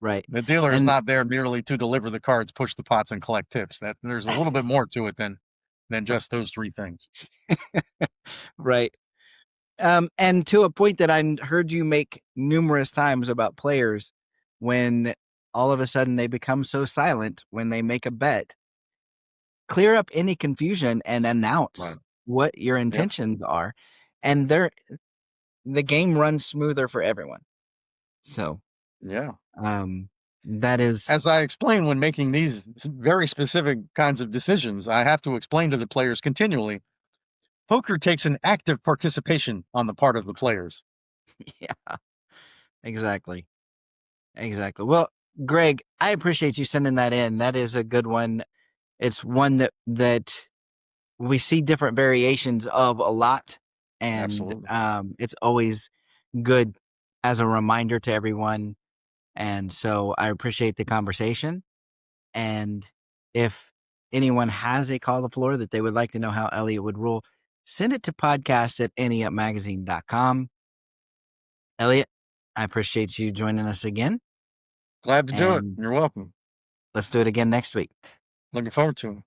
right. the dealer is And not there merely to deliver the cards, push the pots, and collect tips. That there's a little bit more to it than just those three things. right. And to a point that I heard you make numerous times about players, when all of a sudden they become so silent when they make a bet, clear up any confusion and announce Right. what your intentions are, and the game runs smoother for everyone. So, Yeah. that is As I explain when making these very specific kinds of decisions, I have to explain to the players continually, poker takes an active participation on the part of the players. yeah, exactly. Well, Greg, I appreciate you sending that in. That is a good one. It's one that we see different variations of a lot, and Absolutely. it's always good as a reminder to everyone. And so I appreciate the conversation. And if anyone has a call to the floor that they would like to know how Elliott would rule, send it to podcast@anteupmagazine.com. Elliott, I appreciate you joining us again. Glad to do it. And You're welcome. let's do it again next week. Looking forward to it.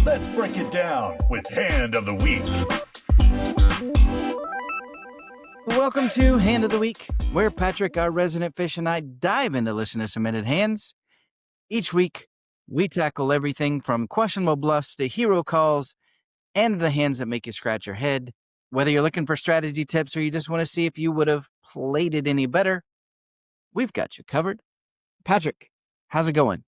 Let's break it down with Hand of the Week. Welcome to Hand of the Week, where Patrick, our resident fish, and I dive into listener submitted hands. Each week, we tackle everything from questionable bluffs to hero calls and the hands that make you scratch your head. Whether you're looking for strategy tips or you just want to see if you would have played it any better, we've got you covered. Patrick, how's it going?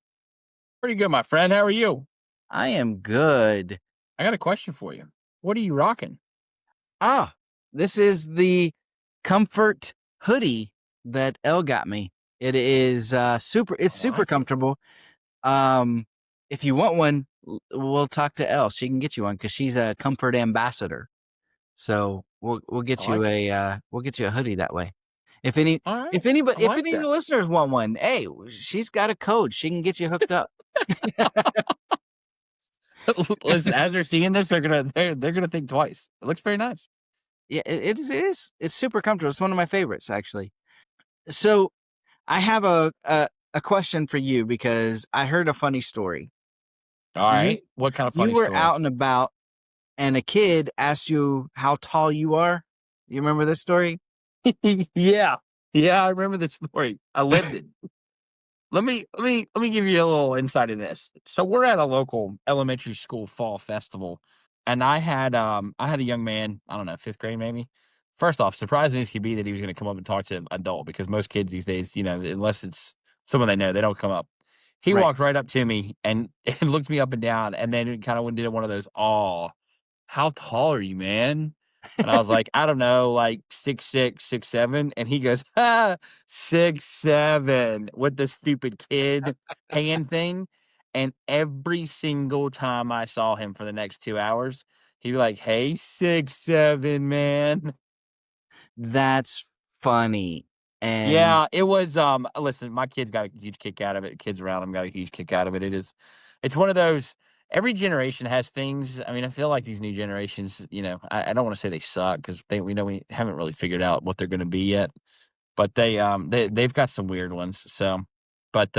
Pretty good, my friend. How are you? I am good. I got a question for you. What are you rocking? This is the comfort hoodie that Elle got me. It is super. It's super comfortable. If you want one, we'll talk to Elle. She can get you one because she's a comfort ambassador. So we'll get you a hoodie that way. If any All right. if any of the listeners want one, hey, she's got a code. She can get you hooked up. Listen, as they're seeing this, they're gonna think twice. It looks very nice. Yeah, it is. It's super comfortable. It's one of my favorites, actually. So I have a question for you because I heard a funny story. All right. What kind of funny You were story? out and about, and a kid asked you how tall you are. You remember this story? Yeah, I remember this story. I lived it. Let me give you a little insight of this. So we're at a local elementary school fall festival And I had a young man, I don't know, 5th grade maybe. First off, surprising as could be that he was gonna come up and talk to an adult because most kids these days, unless it's someone they know, they don't come up. He Right. walked right up to me and and looked me up and down, and then kinda did one of those, "Aw, how tall are you, man?" And I was like, "I don't know, like 6'6", 6'7", and he goes, "Ha, 6'7", with the stupid kid hand thing, and every single time I saw him for the next 2 hours, he'd be like, "Hey, 6'7", man." That's funny. And Yeah, it was, listen, my kids got a huge kick out of it. Kids around him got a huge kick out of it. It's one of those, every generation has things. I mean, I feel like these new generations, I don't wanna say they suck because we haven't really figured out what they're gonna be yet, but they've got some weird ones, so, but,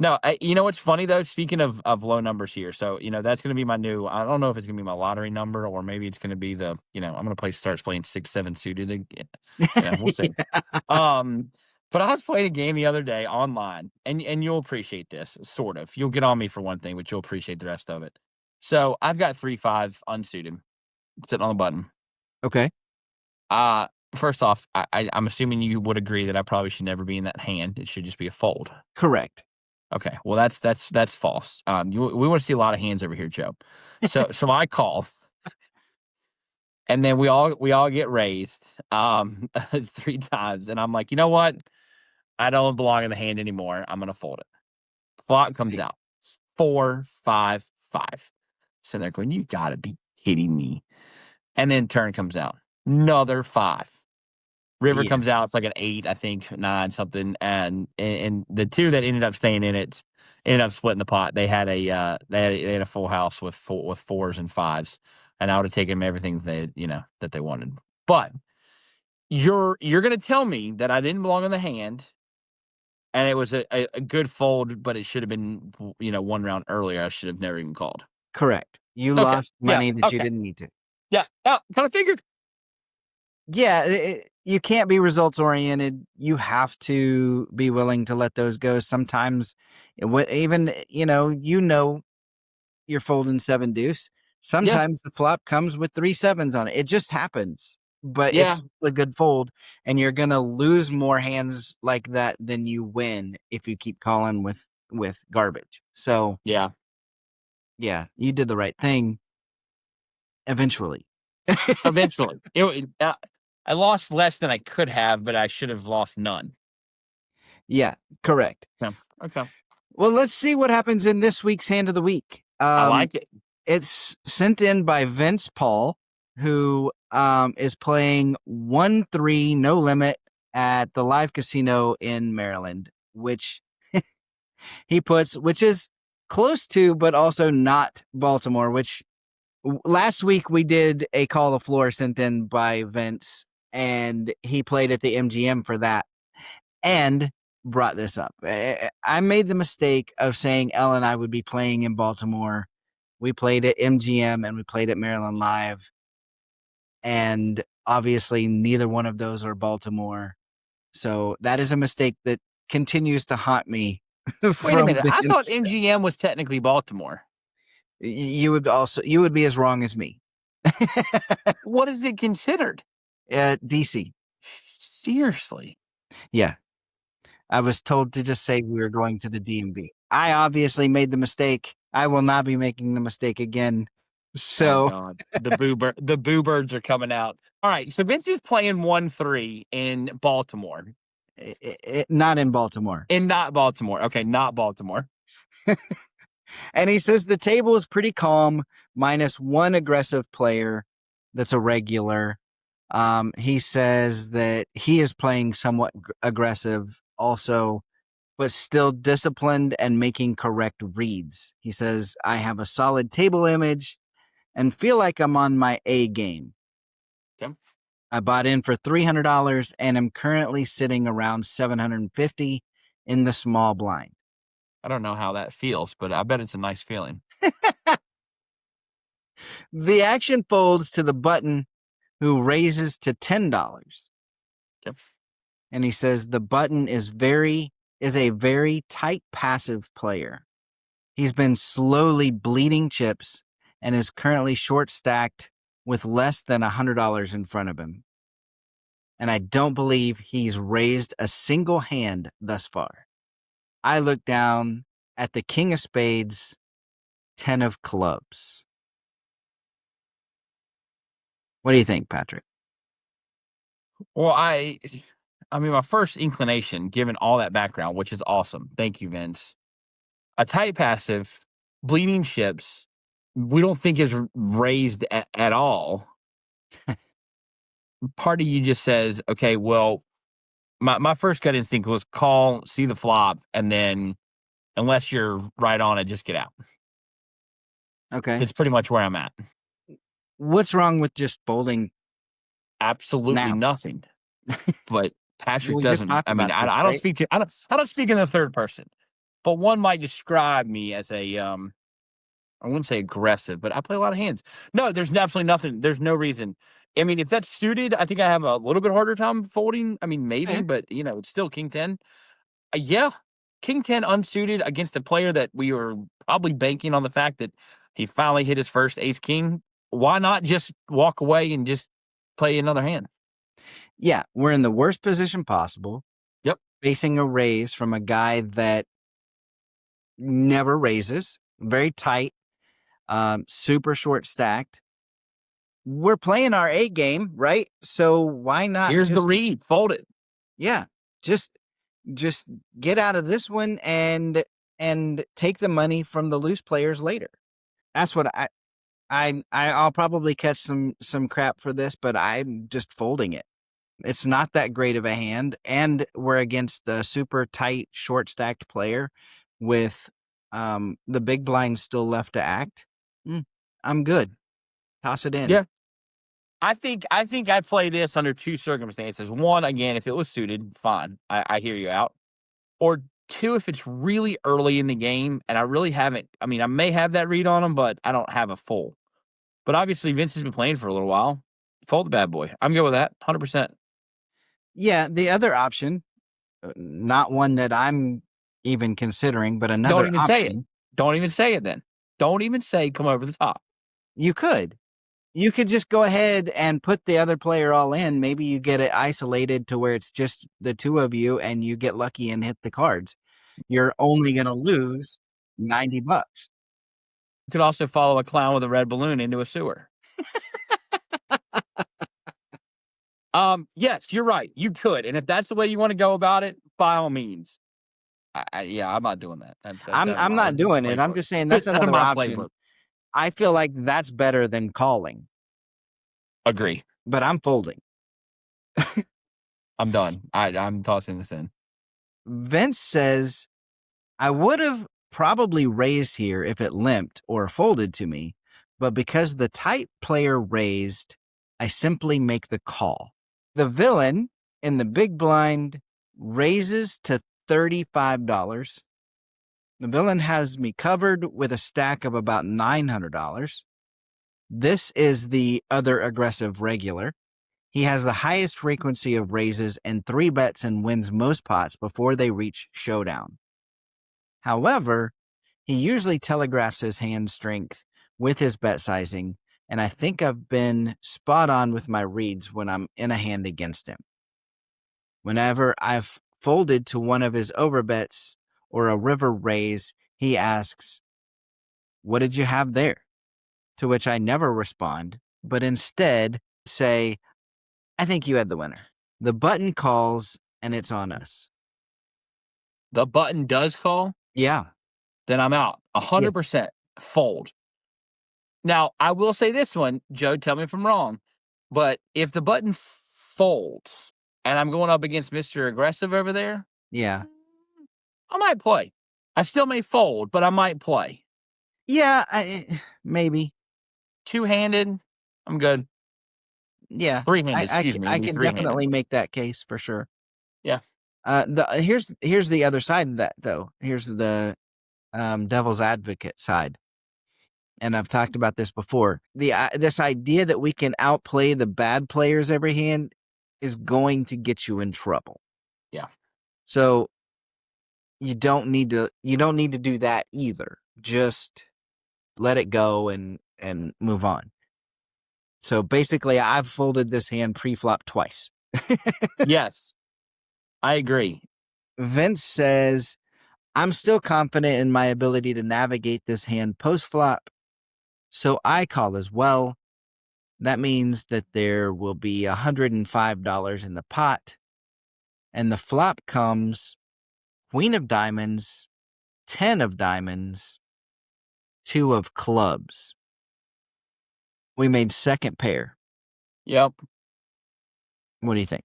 no, you know what's funny though? Speaking of low numbers here, so, that's gonna be my new, I don't know if it's gonna be my lottery number or maybe it's gonna be I'm gonna start playing 6-7 suited again, we'll see. Um, but I was playing a game the other day online, and you'll appreciate this, sort of. You'll get on me for one thing, but you'll appreciate the rest of it. So I've got 3-5 unsuited sitting on the button. okay, Uh, First off, I'm assuming you would agree that I probably should never be in that hand. It should just be a fold. correct. Okay, well that's false. We want to see a lot of hands over here, Joe. So I call, and then we all get raised 3 times, and I'm like, you know what? I don't belong in the hand anymore. I'm gonna fold it. Flop comes See, out. 4, 5, 5. Sitting there going, "You gotta be kidding me." And then turn comes out. Another 5. River yeah, comes out, it's like an 8, I think, 9, something, and the 2 that ended up staying in it ended up splitting the pot. They had a full house with 4s and 5s, and I would have taken them everything that they wanted. But you're gonna tell me that I didn't belong in the hand, and it was a good fold, but it should have been, 1 round earlier. I should have never even called. correct. You Okay. lost Yeah. money that you Okay. didn't need to. Yeah. Yeah. Kinda figured. Yeah, you can't be results oriented. You have to be willing to let those go. Sometimes, even you're folding 7 deuce. Yeah. Sometimes the flop comes with 3 sevens on it. It just happens, but Yeah. it's a good fold, and you're gonna lose more hands like that than you win if you keep calling with garbage. So Yeah. yeah, you did the right thing eventually. Eventually. I lost less than I could have, but I should have lost none. Yeah, correct. Yeah. Okay. Well, let's see what happens in this week's hand of the week. I like it. It's sent in by Vince Paul, who is playing 1-3 no limit at the live casino in Maryland, which which is close to, but also not Baltimore, which last week we did a call the floor sent in by Vince, and he played at the MGM for that and brought this up. I made the mistake of saying Elle and I would be playing in Baltimore. We played at MGM and we played at Maryland Live. And obviously, neither one of those are Baltimore. So that is a mistake that continues to haunt me. Wait a minute. I thought Vince. MGM was technically Baltimore. You would be as wrong as me. What is it considered? DC. Seriously. Yeah. I was told to just say we were going to the DMV. I obviously made the mistake. I will not be making the mistake again. Oh So God. The boo birds are coming out. All right. So Vince is playing 1-3 in Baltimore. not in Baltimore. And not Baltimore. Okay, not Baltimore. And he says the table is pretty calm, minus 1 aggressive player that's a regular. He says that he is playing somewhat aggressive also, but still disciplined and making correct reads. He says, I have a solid table image and feel like I'm on my A game. Okay. I bought in for $300 and am currently sitting around $750 in the small blind. I don't know how that feels, but I bet it's a nice feeling. The action folds to the button, who raises to $10. Okay. And he says the button is a very tight passive player. He's been slowly bleeding chips and is currently short stacked with less than $100 in front of him. And I don't believe he's raised a single hand thus far. I look down at the king of spades, 10 of clubs. What do you think, Patrick? Well, I mean, my first inclination, given all that background, which is awesome. Thank you, Vince. A tight passive, bleeding chips, we don't think is raised at all. Part of you just says, okay, well, my first gut instinct was call, see the flop, and then unless you're right on it, just get out. Okay. It's pretty much where I'm at. What's wrong with just folding? Absolutely Now. nothing. But Patrick We just doesn't. talked I mean, about this, I don't right? speak to. I don't speak in the third person. But one might describe me as a I wouldn't say aggressive, but I play a lot of hands. No, there's absolutely nothing. There's no reason. I mean, if that's suited, I think I have a little bit harder time folding. I mean, maybe, Fair. but it's still king 10. Yeah, king 10 unsuited against a player that we were probably banking on the fact that he finally hit his first ace king. Why not just walk away and just play another hand? Yeah, we're in the worst position possible. Yep. Facing a raise from a guy that never raises, very tight, super short stacked. We're playing our A game, right? So why not? Here's the read. Fold it. Yeah, just get out of this one and take the money from the loose players later. That's what I'll probably catch some crap for this, but I'm just folding it. It's not that great of a hand, and we're against the super tight, short stacked player with the big blind still left to act. I'm good. Toss it in. Yeah. I think I play this under two circumstances. One, again, if it was suited, fine. I hear you out. Or two, if it's really early in the game and I really haven't. I mean, I may have that read on him, but I don't have a full. But obviously, Vince has been playing for a little while. Fold the bad boy. I'm good with that, 100%. Yeah, the other option, not one that I'm even considering, but another Don't even option. say it. Don't even say it then. Don't even say come over the top. You could just go ahead and put the other player all in. Maybe you get it isolated to where it's just the two of you and you get lucky and hit the cards. You're only going to lose $90. You could also follow a clown with a red balloon into a sewer. Yes, you're right. You could. And if that's the way you want to go about it, by all means. I'm not doing that. I'm not doing it. I'm just saying that's another option. Playbook. I feel like that's better than calling. Agree. But I'm folding. I'm done. I'm tossing this in. Vince says, I would have probably raised here if it limped or folded to me, but because the tight player raised, I simply make the call. The villain in the big blind raises to $35. The villain has me covered with a stack of about $900. This is the other aggressive regular. He has the highest frequency of raises and 3 bets and wins most pots before they reach showdown. However, he usually telegraphs his hand strength with his bet sizing, and I think I've been spot on with my reads when I'm in a hand against him. Whenever I've folded to one of his overbets or a river raise, he asks, "What did you have there?" To which I never respond, but instead say, "I think you had the winner." The button calls, and it's on us. The button does call? Yeah. Then I'm out. 100% fold. Now, I will say this one, Joe, tell me if I'm wrong, but if the button folds and I'm going up against Mr. Aggressive over there, Yeah. I might play. I still may fold, but I might play. Yeah, maybe. Two-handed, I'm good. Yeah. Three-handed, excuse me. I can three-handed. definitely make that case for sure. Yeah. Here's the other side of that, though. Here's the devil's advocate side. And I've talked about this before. This idea that we can outplay the bad players every hand is going to get you in trouble. Yeah. So you don't need to do that either. Just let it go and and move on. So basically, I've folded this hand pre-flop twice. Yes, I agree. Vince says, I'm still confident in my ability to navigate this hand post-flop, so I call as well. That means that there will be $105 in the pot, and the flop comes Queen of Diamonds, 10 of Diamonds, 2 of Clubs. We made second pair. Yep. What do you think?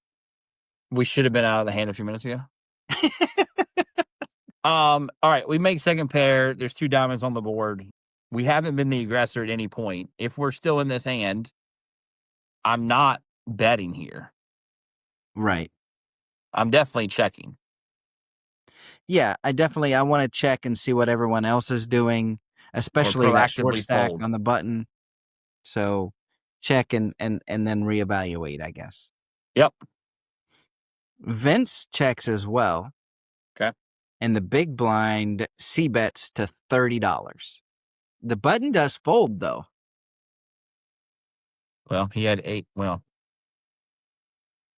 We should have been out of the hand a few minutes ago. All right, we make second pair. There's 2 diamonds on the board. We haven't been the aggressor at any point. If we're still in this hand, I'm not betting here. Right. I'm definitely checking. Yeah, I want to check and see what everyone else is doing, especially that short proactively stack fold. on the button. So check and then reevaluate, I guess. Yep. Vince checks as well. Okay. And the big blind c-bets to $30. The button does fold, though. Well, he had 8. Well,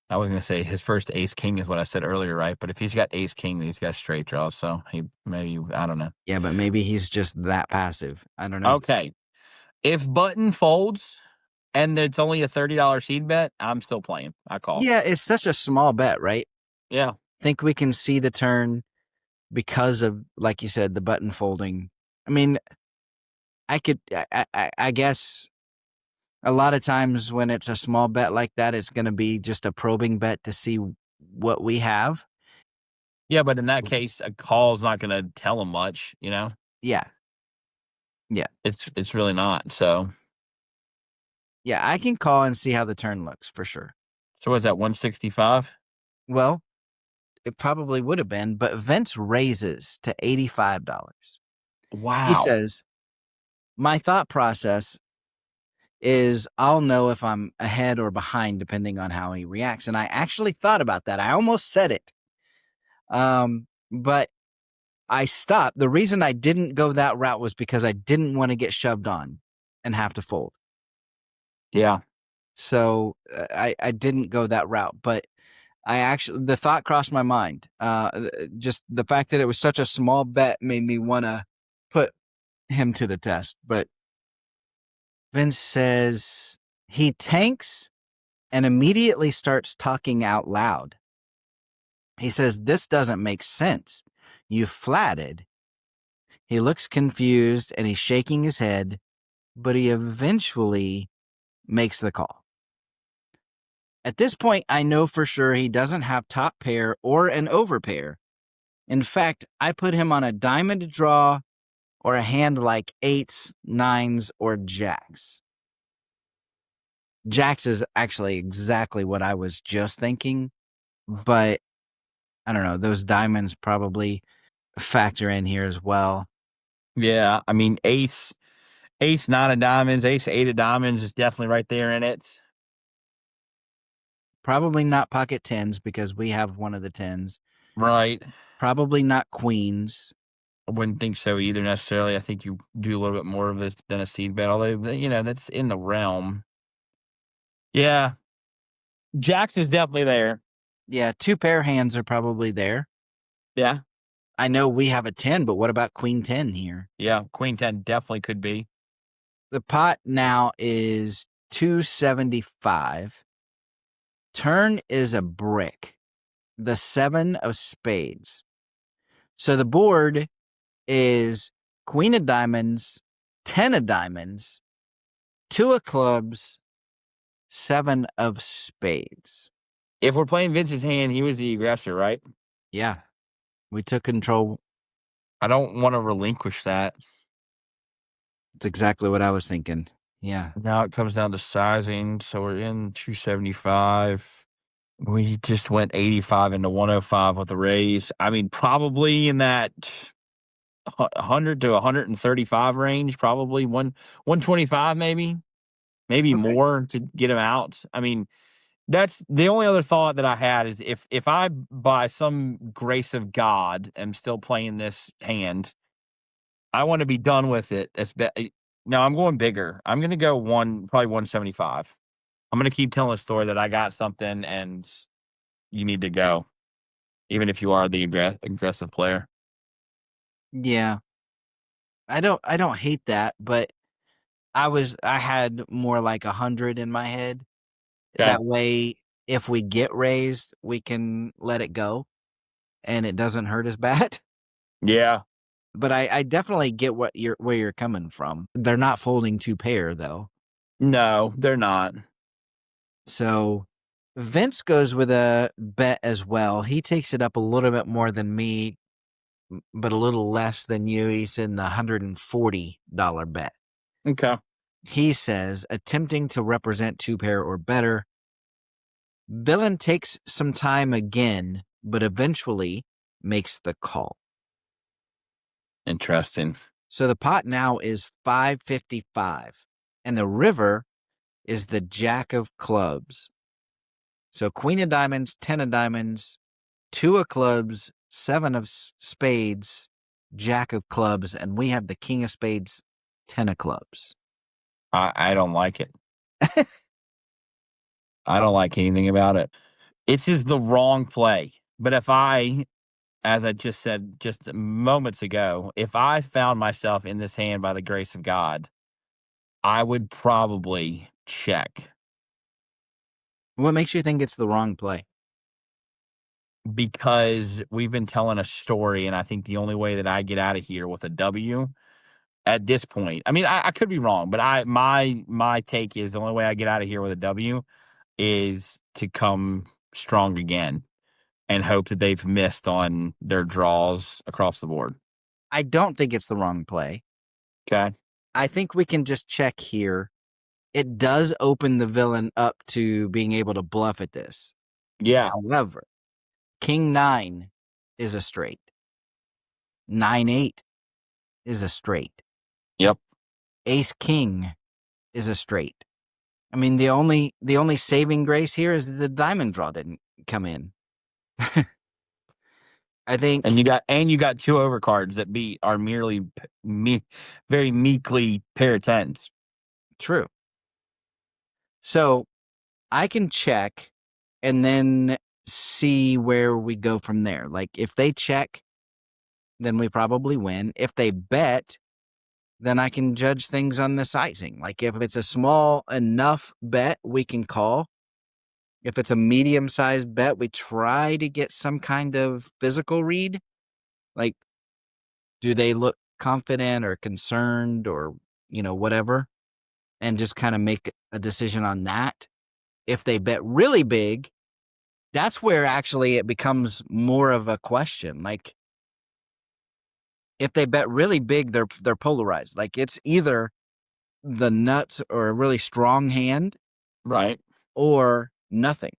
I was going to say his first ace king is what I said earlier, right? But if he's got ace king, he's got straight draws. So he maybe, I don't know. Yeah, but maybe he's just that passive. I don't know. Okay. If button folds and it's only a $30 seed bet, I'm still playing. I call. Yeah, it's such a small bet, right? Yeah. Think we can see the turn because of, like you said, the button folding. I mean, I guess a lot of times when it's a small bet like that, it's going to be just a probing bet to see what we have. Yeah, but in that case, a call's not going to tell him much, you know? Yeah. Yeah. It's really not. So. Yeah, I can call and see how the turn looks for sure. So was that 165? Well, it probably would have been, but Vince raises to $85. Wow. He says, my thought process is I'll know if I'm ahead or behind depending on how he reacts. And I actually thought about that. I almost said it. But I stopped. The reason I didn't go that route was because I didn't want to get shoved on and have to fold. Yeah. So I didn't go that route, but the thought crossed my mind. Just the fact that it was such a small bet made me want to put him to the test. But Vince says he tanks and immediately starts talking out loud. He says, this doesn't make sense. You flatted. He looks confused and he's shaking his head, but he eventually makes the call. At this point, I know for sure he doesn't have top pair or an overpair. In fact, I put him on a diamond draw or a hand like 8s, 9s, or jacks. Jacks is actually exactly what I was just thinking, but I don't know. Those diamonds probably factor in here as well. Yeah. I mean, ace 9 of diamonds, ace 8 of diamonds is definitely right there in it. Probably not pocket 10s because we have one of the 10s. Right. Probably not queens. I wouldn't think so either necessarily. I think you do a little bit more of this than a seed bet, although, you know, that's in the realm. Yeah. Jacks is definitely there. Yeah, 2 pair hands are probably there. Yeah. I know we have a 10, but what about queen 10 here? Yeah. Queen 10 definitely could be. The pot now is 275. Turn is a brick. The 7 of spades. So the board is queen of diamonds, 10 of diamonds, 2 of clubs, 7 of spades. If we're playing Vince's hand, he was the aggressor, right? Yeah. We took control. I don't want to relinquish that. That's exactly what I was thinking. Yeah. Now it comes down to sizing. So we're in 275. We just went 85 into 105 with the raise. I mean, probably in that 100 to 135 range, probably 125 maybe Okay. more to get him out. I mean, that's the only other thought that I had is if I, by some grace of God, am still playing this hand, I want to be done with it No, I'm going bigger. I'm going to go probably 175. I'm going to keep telling the story that I got something and you need to go, even if you are the aggressive player. Yeah. I don't hate that, but I had more like 100 in my head. Okay. That way, if we get raised, we can let it go and it doesn't hurt as bad. Yeah. But I definitely get where you're coming from. They're not folding 2 pair though. No, they're not. So Vince goes with a bet as well. He takes it up a little bit more than me, but a little less than you. He's in the $140 bet. Okay. He says, attempting to represent 2 pair or better. Villain takes some time again, but eventually makes the call. Interesting. So the pot now is 555, and the river is the Jack of clubs. So Queen of diamonds, 10 of diamonds, 2 of clubs, 7 of spades, Jack of clubs, and we have the King of spades, 10 of clubs. I don't like it. I don't like anything about it. It's just the wrong play. But if I, as I just said just moments ago, if I found myself in this hand by the grace of God, I would probably check What makes you think it's the wrong play? because we've been telling a story, and I think the only way that I get out of here with a W at this point, I mean, I could be wrong, but my take is the only way I get out of here with a W is to come strong again and hope that they've missed on their draws across the board. I don't think it's the wrong play. Okay. I think we can just check here. It does open the villain up to being able to bluff at this. Yeah. However, King 9 is a straight. 9-8 is a straight. Yep. Ace King is a straight. I mean, the only saving grace here is that the diamond draw didn't come in. I think, And you got 2 overcards that are merely very meekly pair of tens. true. So I can check and then see where we go from there. Like if they check, then we probably win. If they bet, then I can judge things on the sizing. Like if it's a small enough bet, we can call. If it's a medium-sized bet, we try to get some kind of physical read. Like, do they look confident or concerned or, whatever? And just kind of make a decision on that. If they bet really big, that's where actually it becomes more of a question. Like, if they bet really big, they're polarized. Like, it's either the nuts or a really strong hand, Right. or nothing.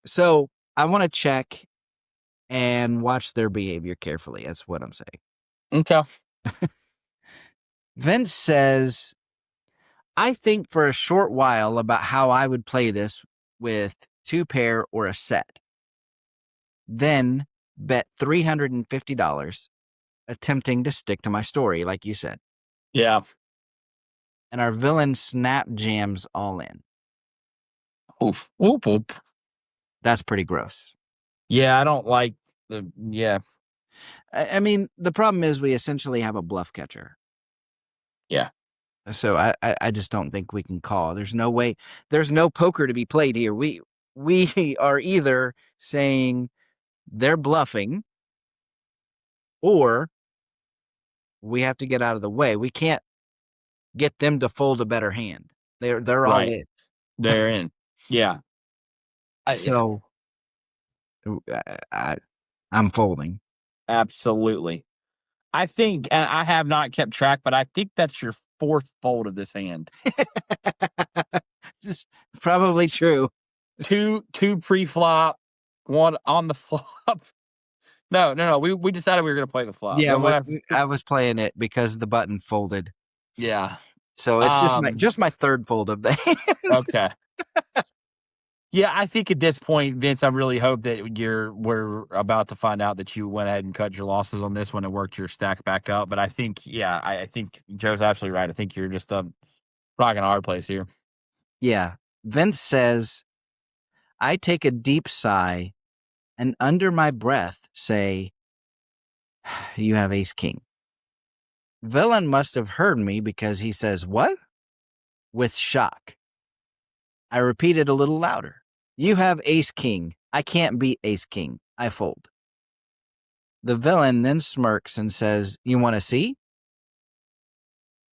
So I want to check and watch their behavior carefully. That's what I'm saying. Okay. Vince says, I think for a short while about how I would play this with 2 pair or a set. Then bet $350, attempting to stick to my story, like you said. Yeah. And our villain snap jams all in. Oof. Whoop whoop. That's pretty gross. Yeah, I don't like yeah. I mean, the problem is we essentially have a bluff catcher. Yeah. So I just don't think we can call. There's no way. There's no poker to be played here. We are either saying they're bluffing, or we have to get out of the way. We can't get them to fold a better hand. They're all Right. in. They're in. Yeah. So I'm folding. Absolutely. I think, and I have not kept track, but I think that's your 4th fold of this hand. It's probably true. 2 pre-flop, 1 on the flop. No. We decided we were going to play the flop. Yeah, Then I was playing it because the button folded. yeah. So it's just my 3rd fold of the hand. Okay. Yeah, I think at this point, Vince, I really hope that we're about to find out that you went ahead and cut your losses on this one and worked your stack back up. But I think, yeah, I think Joe's absolutely right. I think you're just rocking a hard place here. Yeah. Vince says, I take a deep sigh and under my breath say, you have ace king. Villain must have heard me because he says, what? With shock. I repeat it a little louder. You have ace king. I can't beat ace king. I fold. The villain then smirks and says, you want to see?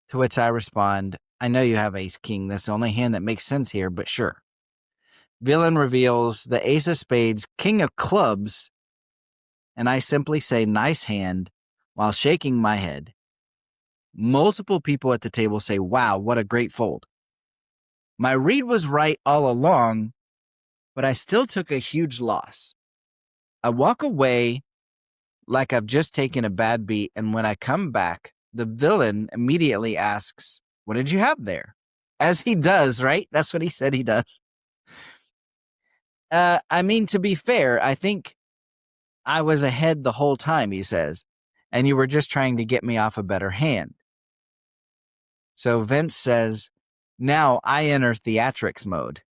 To which I respond, I know you have ace king. That's the only hand that makes sense here, but sure. Villain reveals the ace of spades, king of clubs, and I simply say, nice hand, while shaking my head. Multiple people at the table say, wow, what a great fold. My read was right all along, but I still took a huge loss. I walk away like I've just taken a bad beat, and when I come back, the villain immediately asks, what did you have there? As he does, right? That's what he said he does. I mean, to be fair, I think I was ahead the whole time, he says, and you were just trying to get me off a better hand. So Vince says, now I enter theatrics mode.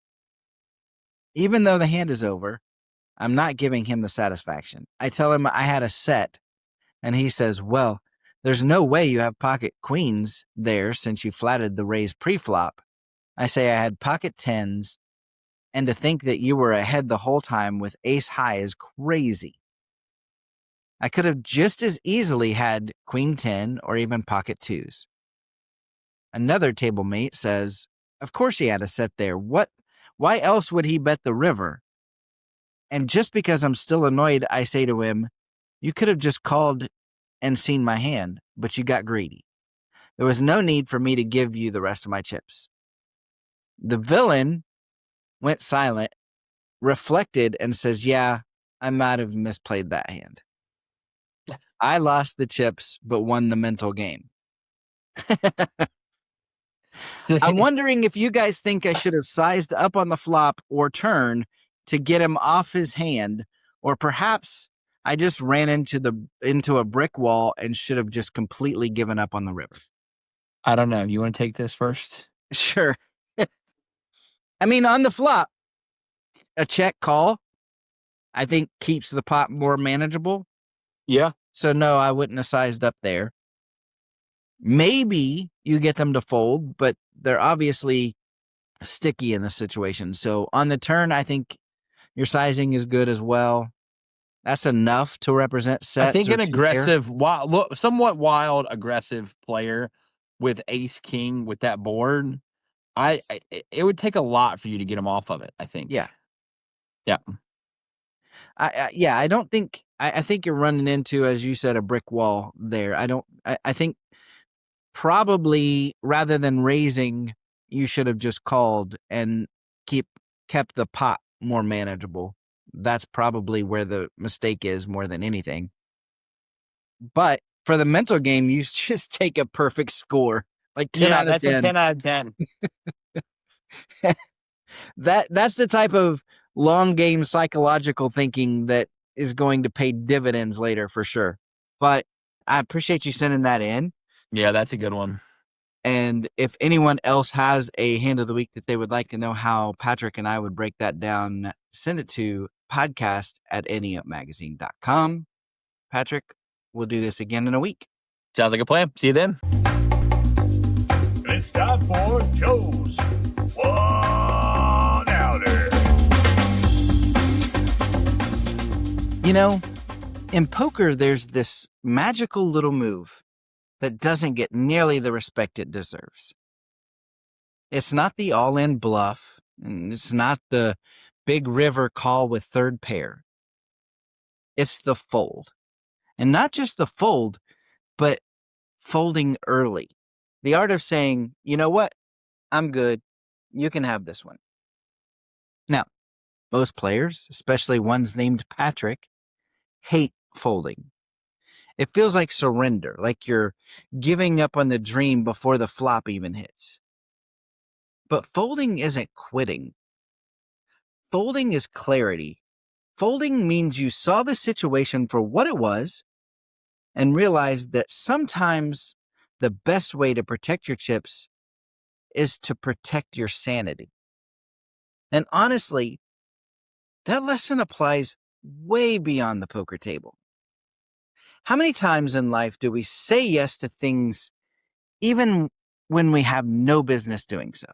Even though the hand is over, I'm not giving him the satisfaction. I tell him I had a set, and he says, well, there's no way you have pocket queens there since you flatted the raise pre-flop. I say I had pocket tens, and to think that you were ahead the whole time with ace high is crazy. I could have just as easily had queen 10 or even pocket twos. Another table mate says, of course he had a set there. Why else would he bet the river? And just because I'm still annoyed, I say to him, you could have just called and seen my hand, but you got greedy. There was no need for me to give you the rest of my chips. The villain went silent, reflected, and says, yeah, I might have misplayed that hand. I lost the chips, but won the mental game. I'm wondering if you guys think I should have sized up on the flop or turn to get him off his hand, or perhaps I just ran into a brick wall and should have just completely given up on the river. I don't know. You want to take this first? Sure. I mean, on the flop, a check call, I think, keeps the pot more manageable. Yeah. So no, I wouldn't have sized up there. Maybe you get them to fold, but they're obviously sticky in this situation. So on the turn, I think your sizing is good as well. That's enough to represent sets. I think an aggressive, somewhat wild, aggressive player with ace king with that board, it would take a lot for you to get him off of it, I think. Yeah. Yeah. I don't think, I think you're running into, as you said, a brick wall there. I think probably rather than raising, you should have just called and kept the pot more manageable. That's probably where the mistake is more than anything. But for the mental game, you just take a perfect score, like 10 out of 10. That's a 10 out of 10. That's the type of long game psychological thinking that is going to pay dividends later for sure. But I appreciate you sending that in. Yeah, that's a good one. And if anyone else has a hand of the week that they would like to know how Patrick and I would break that down, send it to podcast@anteupmagazine.com. Patrick, we'll do this again in a week. Sounds like a plan. See you then. It's time for Joe's One Outer. You know, in poker, there's this magical little move that doesn't get nearly the respect it deserves. It's not the all-in bluff, and it's not the big river call with third pair. It's the fold. And not just the fold, but folding early. The art of saying, you know what? I'm good. You can have this one. Now, most players, especially ones named Patrick, hate folding. It feels like surrender, like you're giving up on the dream before the flop even hits. But folding isn't quitting. folding is clarity. Folding means you saw the situation for what it was and realized that sometimes the best way to protect your chips is to protect your sanity. And honestly, that lesson applies way beyond the poker table. How many times in life do we say yes to things even when we have no business doing so?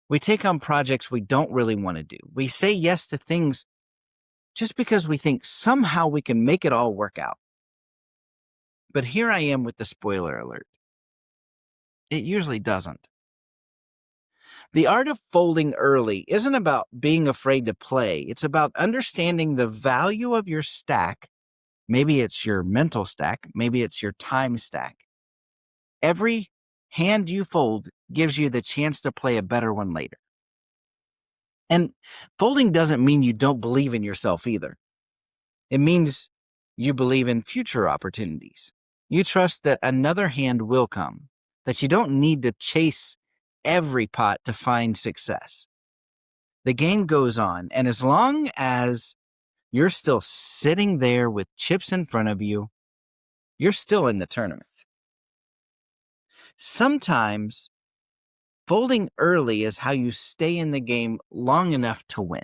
We take on projects we don't really want to do. We say yes to things just because we think somehow we can make it all work out. But here I am with the spoiler alert. It usually doesn't. The art of folding early isn't about being afraid to play. It's about understanding the value of your stack. Maybe it's your mental stack. Maybe it's your time stack. Every hand you fold gives you the chance to play a better one later. And folding doesn't mean you don't believe in yourself either. It means you believe in future opportunities. You trust that another hand will come, that you don't need to chase every pot to find success. The game goes on, and as long as you're still sitting there with chips in front of you, you're still in the tournament. Sometimes folding early is how you stay in the game long enough to win.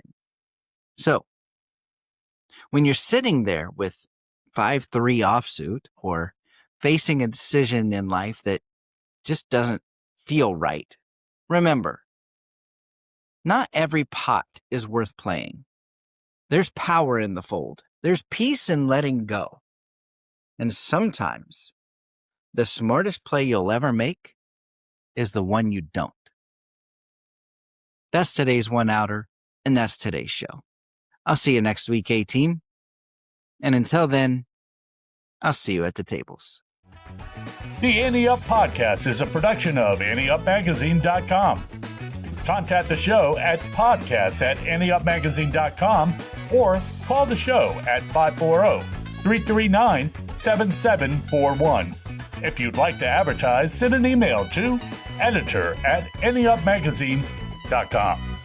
So, when you're sitting there with 5-3 offsuit or facing a decision in life that just doesn't feel right, remember, not every pot is worth playing. There's power in the fold. There's peace in letting go. And sometimes the smartest play you'll ever make is the one you don't. That's today's one outer, and that's today's show. I'll see you next week, A-Team. And until then, I'll see you at the tables. The Ante Up Podcast is a production of AnteUpMagazine.com. Contact the show at podcast@AnteUpMagazine.com or call the show at 540-339-7741. If you'd like to advertise, send an email to editor@AnteUpMagazine.com.